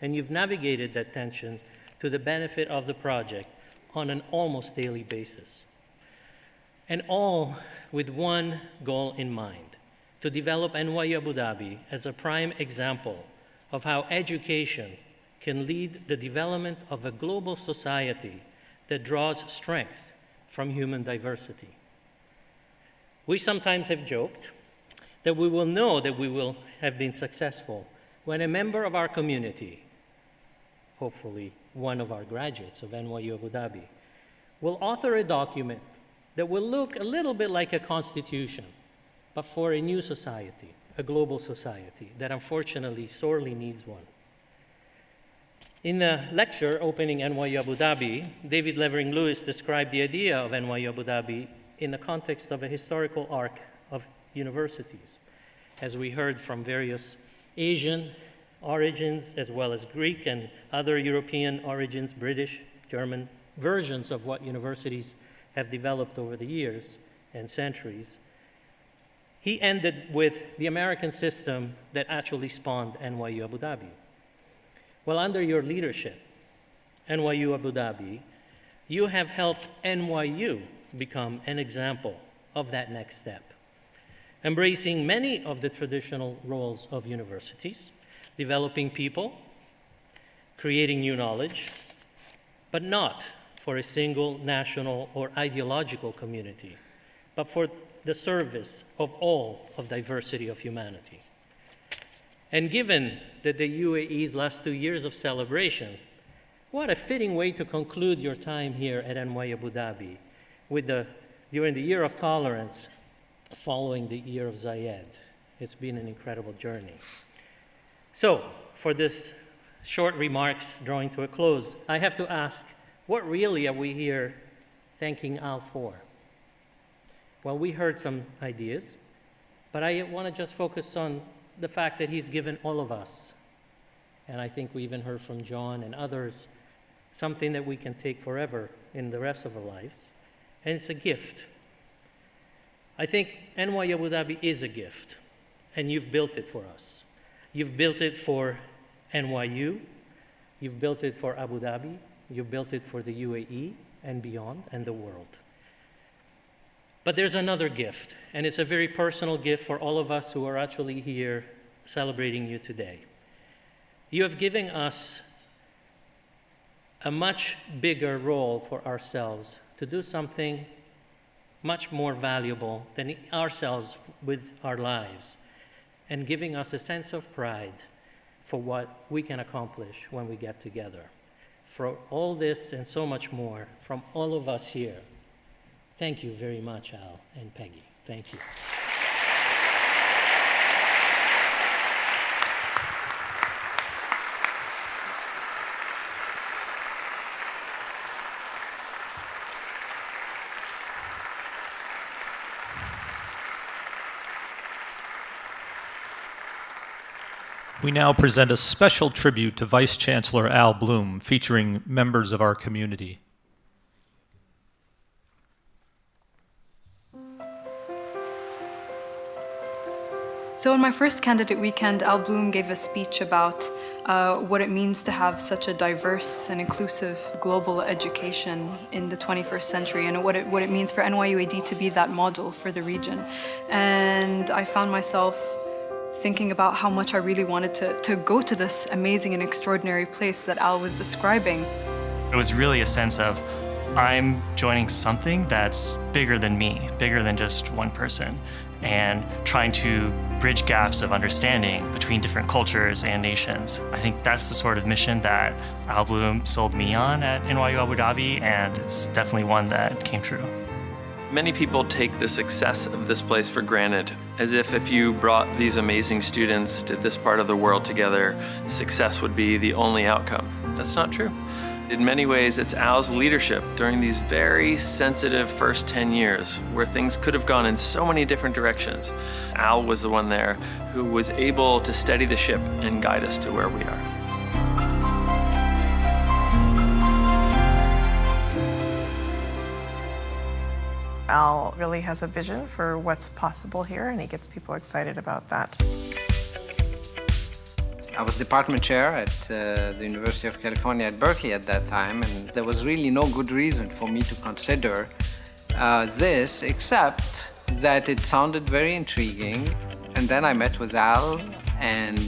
and you've navigated that tension to the benefit of the project on an almost daily basis. And all with one goal in mind, to develop NYU Abu Dhabi as a prime example of how education can lead the development of a global society that draws strength from human diversity. We sometimes have joked that we will know that we will have been successful when a member of our community, hopefully one of our graduates of NYU Abu Dhabi, will author a document that will look a little bit like a constitution, but for a new society, a global society that unfortunately sorely needs one. In the lecture opening NYU Abu Dhabi, David Levering Lewis described the idea of NYU Abu Dhabi in the context of a historical arc of universities, as we heard from various Asian origins, as well as Greek and other European origins, British, German versions of what universities have developed over the years and centuries. He ended with the American system that actually spawned NYU Abu Dhabi. Well, under your leadership, NYU Abu Dhabi, you have helped NYU become an example of that next step, embracing many of the traditional roles of universities, developing people, creating new knowledge, but not for a single national or ideological community, but for the service of all of diversity of humanity. And given that the UAE's last 2 years of celebration, what a fitting way to conclude your time here at NYU Abu Dhabi during the year of tolerance following the year of Zayed. It's been an incredible journey. So, for this short remarks drawing to a close, I have to ask, what really are we here thanking Al for? Well, we heard some ideas, but I want to just focus on the fact that he's given all of us, and I think we even heard from John and others, something that we can take forever in the rest of our lives, and it's a gift. I think NYU Abu Dhabi is a gift, and you've built it for us. You've built it for NYU, you've built it for Abu Dhabi, you've built it for the UAE and beyond, and the world. But there's another gift, and it's a very personal gift for all of us who are actually here celebrating you today. You have given us a much bigger role for ourselves to do something much more valuable than ourselves with our lives, and giving us a sense of pride for what we can accomplish when we get together. For all this and so much more, from all of us here, thank you very much, Al and Peggy. Thank you. We now present a special tribute to Vice Chancellor Al Bloom, featuring members of our community. So in my first candidate weekend, Al Bloom gave a speech about what it means to have such a diverse and inclusive global education in the 21st century, and what it means for NYU AD to be that model for the region. And I found myself thinking about how much I really wanted to go to this amazing and extraordinary place that Al was describing. It was really a sense of, I'm joining something that's bigger than me, bigger than just one person, and trying to bridge gaps of understanding between different cultures and nations. I think that's the sort of mission that Al Bloom sold me on at NYU Abu Dhabi, and it's definitely one that came true. Many people take the success of this place for granted, as if you brought these amazing students to this part of the world together, success would be the only outcome. That's not true. In many ways, it's Al's leadership during these very sensitive first 10 years where things could have gone in so many different directions. Al was the one there who was able to steady the ship and guide us to where we are. Al really has a vision for what's possible here, and he gets people excited about that. I was department chair at the University of California at Berkeley at that time, and there was really no good reason for me to consider this, except that it sounded very intriguing. And then I met with Al, and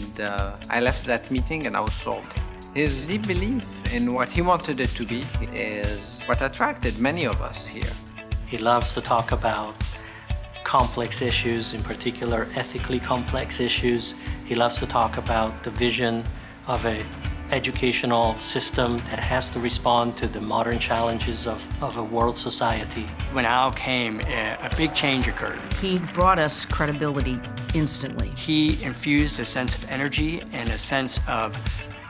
I left that meeting and I was sold. His deep belief in what he wanted it to be is what attracted many of us here. He loves to talk about complex issues, in particular ethically complex issues. He loves to talk about the vision of an educational system that has to respond to the modern challenges of a world society. When Al came, a big change occurred. He brought us credibility instantly. He infused a sense of energy and a sense of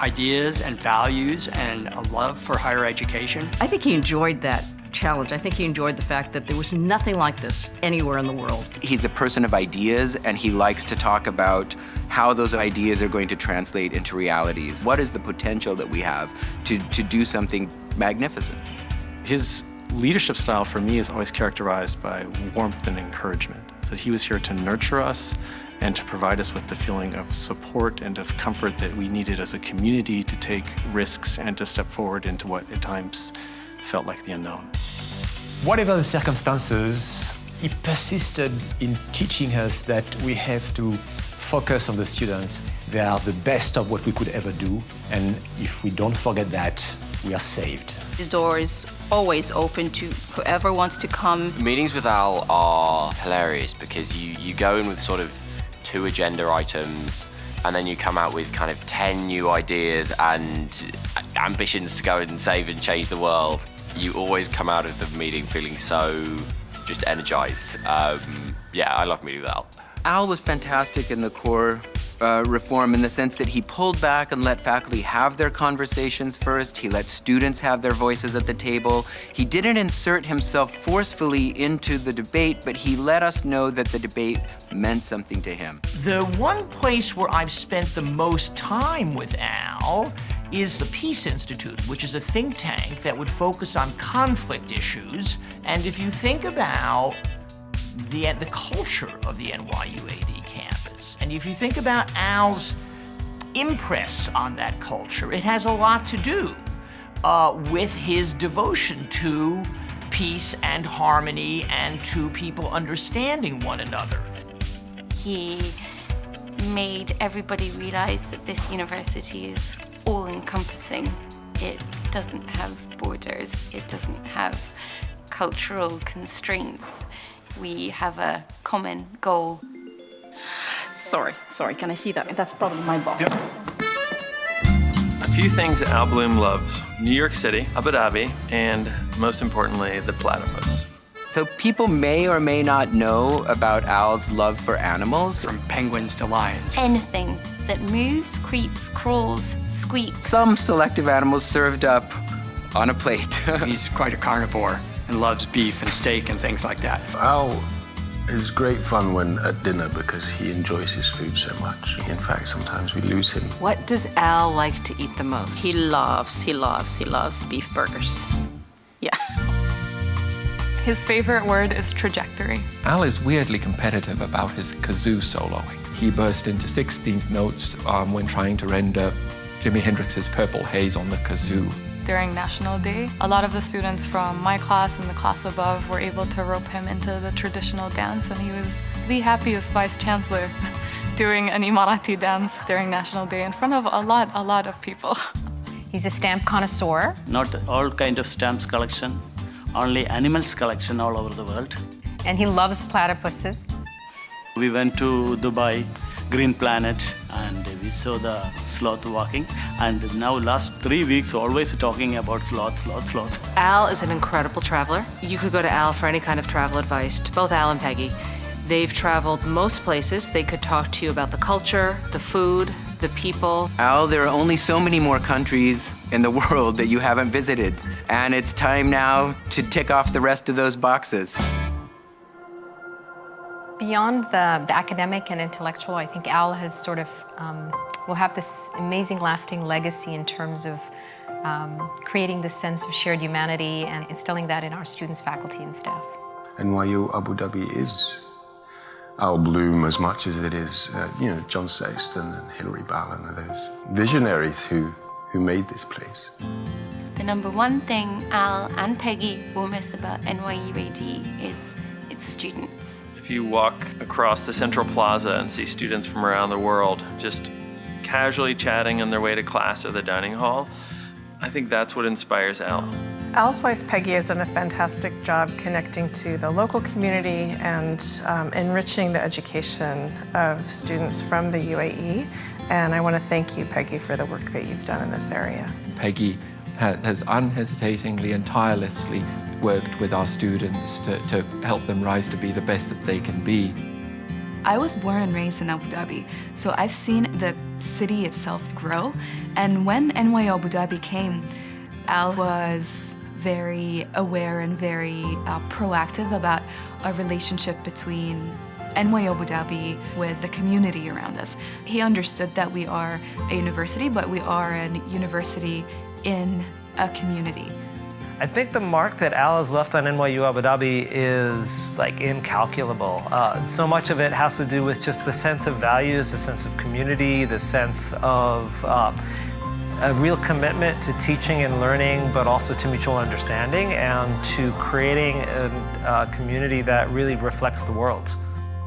ideas and values and a love for higher education. I think he enjoyed that challenge. I think he enjoyed the fact that there was nothing like this anywhere in the world. He's a person of ideas, and he likes to talk about how those ideas are going to translate into realities. What is the potential that we have to do something magnificent? His leadership style for me is always characterized by warmth and encouragement. So he was here to nurture us and to provide us with the feeling of support and of comfort that we needed as a community to take risks and to step forward into what at times felt like the unknown. Whatever the circumstances, he persisted in teaching us that we have to focus on the students. They are the best of what we could ever do, and if we don't forget that, we are saved. His door is always open to whoever wants to come. Meetings with Al are hilarious because you go in with sort of 2 agenda items and then you come out with kind of 10 new ideas and ambitions to go and save and change the world. You always come out of the meeting feeling so just energized. Yeah, I love meeting with Al. Al was fantastic in the core reform in the sense that he pulled back and let faculty have their conversations first. He let students have their voices at the table. He didn't insert himself forcefully into the debate, but he let us know that the debate meant something to him. The one place where I've spent the most time with Al is the Peace Institute, which is a think tank that would focus on conflict issues. And if you think about the culture of the NYU AD campus, and if you think about Al's impress on that culture, it has a lot to do with his devotion to peace and harmony and to people understanding one another. He made everybody realize that this university is all-encompassing. It doesn't have borders. It doesn't have cultural constraints. We have a common goal. Sorry, can I see that? That's probably my boss. Yep. A few things Al Bloom loves: New York City, Abu Dhabi, and most importantly, the platypus. So people may or may not know about Al's love for animals. From penguins to lions. Anything that moves, creeps, crawls, squeaks. Some selective animals served up on a plate. He's quite a carnivore and loves beef and steak and things like that. Al is great fun when at dinner because he enjoys his food so much. In fact, sometimes we lose him. What does Al like to eat the most? He loves beef burgers. Yeah. His favorite word is trajectory. Al is weirdly competitive about his kazoo soloing. He burst into 16th notes when trying to render Jimi Hendrix's Purple Haze on the kazoo. During National Day, a lot of the students from my class and the class above were able to rope him into the traditional dance, and he was the happiest Vice Chancellor doing an Emirati dance during National Day in front of a lot of people. He's a stamp connoisseur. Not all kind of stamps collection, only animals collection all over the world. And he loves platypuses. We went to Dubai, Green Planet, and we saw the sloth walking. And now last 3 weeks, always talking about sloth. Al is an incredible traveler. You could go to Al for any kind of travel advice, to both Al and Peggy. They've traveled most places. They could talk to you about the culture, the food, the people. Al, there are only so many more countries in the world that you haven't visited. And it's time now to tick off the rest of those boxes. Beyond the academic and intellectual, I think Al has sort of, will have this amazing lasting legacy in terms of creating this sense of shared humanity and instilling that in our students, faculty, and staff. NYU Abu Dhabi is Al Bloom as much as it is, John Sexton and Hilary Ballon and those visionaries who made this place. The number one thing Al and Peggy will miss about NYU AD is its students. If you walk across the Central Plaza and see students from around the world just casually chatting on their way to class or the dining hall, I think that's what inspires Al. Al's wife Peggy has done a fantastic job connecting to the local community and enriching the education of students from the UAE. And I want to thank you, Peggy, for the work that you've done in this area. Peggy has unhesitatingly and tirelessly worked with our students to help them rise to be the best that they can be. I was born and raised in Abu Dhabi, so I've seen the city itself grow. And when NYU Abu Dhabi came, Al was very aware and very proactive about a relationship between NYU Abu Dhabi with the community around us. He understood that we are a university, but we are a university in a community. I think the mark that Al has left on NYU Abu Dhabi is like incalculable. So much of it has to do with just the sense of values, the sense of community, the sense of a real commitment to teaching and learning, but also to mutual understanding and to creating a community that really reflects the world.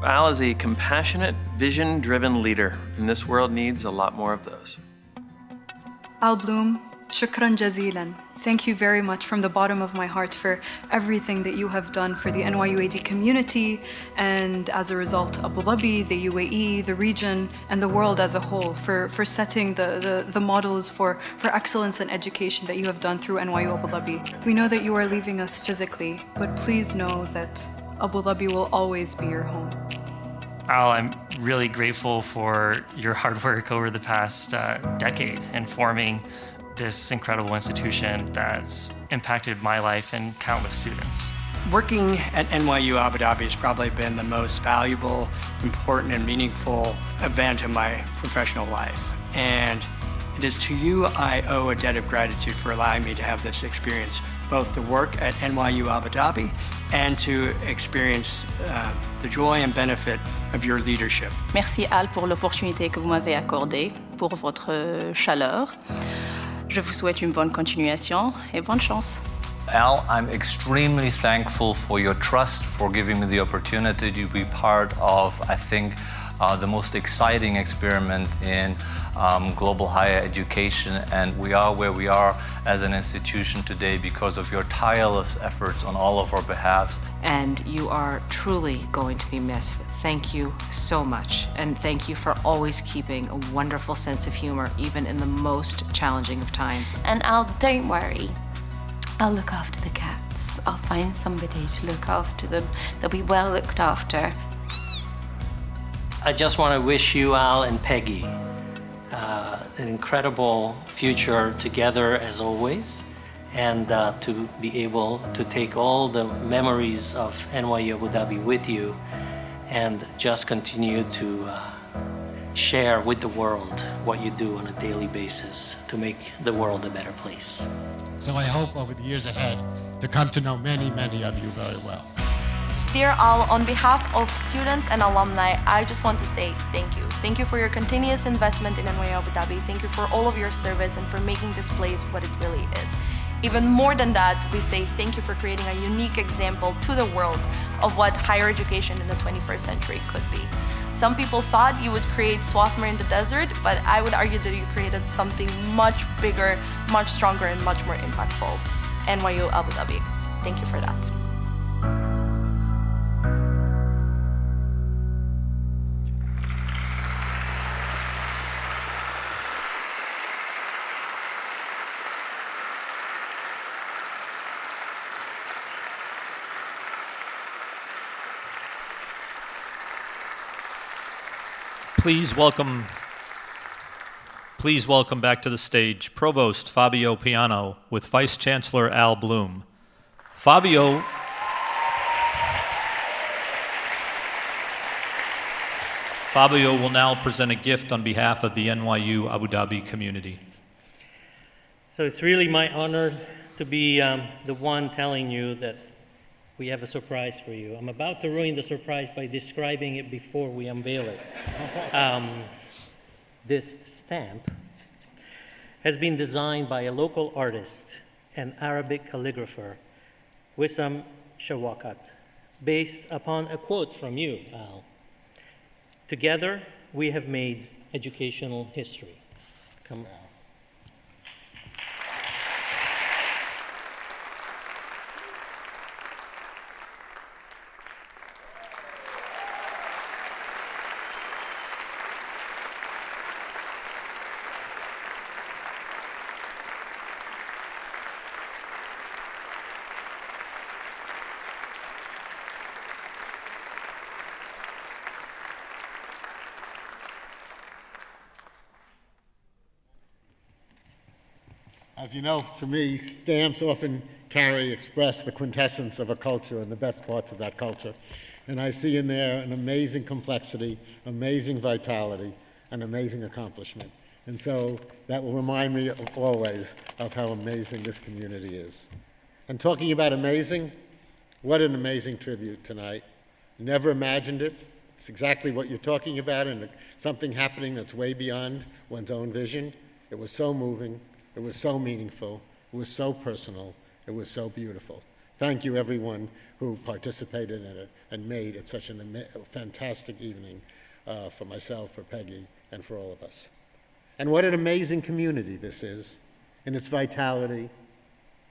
Al is a compassionate, vision-driven leader, and this world needs a lot more of those. Al Bloom, shukran jazilan. Thank you very much from the bottom of my heart for everything that you have done for the NYU AD community and as a result Abu Dhabi, the UAE, the region and the world as a whole for setting the models for excellence in education that you have done through NYU Abu Dhabi. We know that you are leaving us physically, but please know that Abu Dhabi will always be your home. Al, I'm really grateful for your hard work over the past decade in forming this incredible institution that's impacted my life and countless students. Working at NYU Abu Dhabi has probably been the most valuable, important, and meaningful event in my professional life. And it is to you I owe a debt of gratitude for allowing me to have this experience, both to work at NYU Abu Dhabi and to experience the joy and benefit of your leadership. Merci Al pour l'opportunité que vous m'avez accordée, pour votre chaleur. Je vous souhaite une bonne continuation et bonne chance. Al, I'm extremely thankful for your trust, for giving me the opportunity to be part of, I think, the most exciting experiment in global higher education. And we are where we are as an institution today because of your tireless efforts on all of our behalves. And you are truly going to be missed. Thank you so much. And thank you for always keeping a wonderful sense of humor, even in the most challenging of times. And Al, don't worry. I'll look after the cats. I'll find somebody to look after them. They'll be well looked after. I just want to wish you, Al and Peggy, an incredible future together as always, and to be able to take all the memories of NYU Abu Dhabi with you and just continue to share with the world what you do on a daily basis to make the world a better place. So I hope over the years ahead to come to know many, many of you very well. Dear Al, on behalf of students and alumni, I just want to say thank you. Thank you for your continuous investment in NYU Abu Dhabi. Thank you for all of your service and for making this place what it really is. Even more than that, we say thank you for creating a unique example to the world of what higher education in the 21st century could be. Some people thought you would create Swarthmore in the desert, but I would argue that you created something much bigger, much stronger, and much more impactful. NYU Abu Dhabi. Thank you for that. Please welcome back to the stage Provost Fabio Piano with Vice Chancellor Al Bloom. Fabio will now present a gift on behalf of the NYU Abu Dhabi community. So it's really my honor to be the one telling you that we have a surprise for you. I'm about to ruin the surprise by describing it before we unveil it. This stamp has been designed by a local artist and Arabic calligrapher, Wissam Shawakat, based upon a quote from you, Al. Together, we have made educational history. Come on. As you know, for me, stamps often express the quintessence of a culture and the best parts of that culture. And I see in there an amazing complexity, amazing vitality, and amazing accomplishment. And so that will remind me always of how amazing this community is. And talking about amazing, what an amazing tribute tonight. Never imagined it. It's exactly what you're talking about, and something happening that's way beyond one's own vision. It was so moving. It was so meaningful. It was so personal. It was so beautiful. Thank you, everyone who participated in it and made it such a fantastic evening for myself, for Peggy, and for all of us. And what an amazing community this is in its vitality,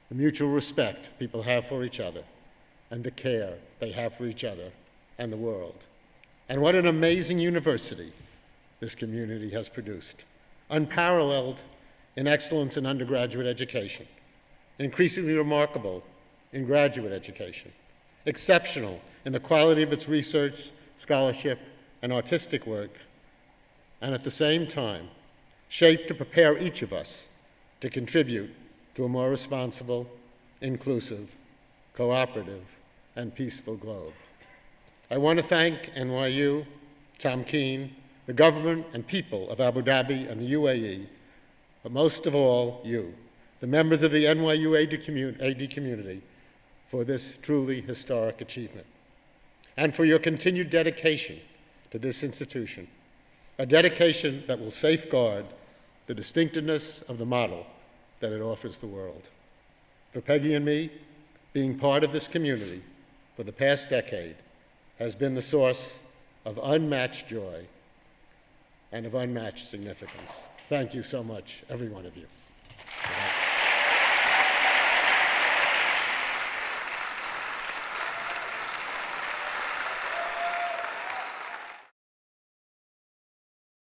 the mutual respect people have for each other, and the care they have for each other and the world. And what an amazing university this community has produced, unparalleled in excellence in undergraduate education, increasingly remarkable in graduate education, exceptional in the quality of its research, scholarship, and artistic work, and at the same time, shaped to prepare each of us to contribute to a more responsible, inclusive, cooperative, and peaceful globe. I want to thank NYU, Tamkeen, the government and people of Abu Dhabi and the UAE, but most of all, you, the members of the NYU AD community, for this truly historic achievement, and for your continued dedication to this institution, a dedication that will safeguard the distinctiveness of the model that it offers the world. For Peggy and me, being part of this community for the past decade has been the source of unmatched joy and of unmatched significance. Thank you so much, every one of you.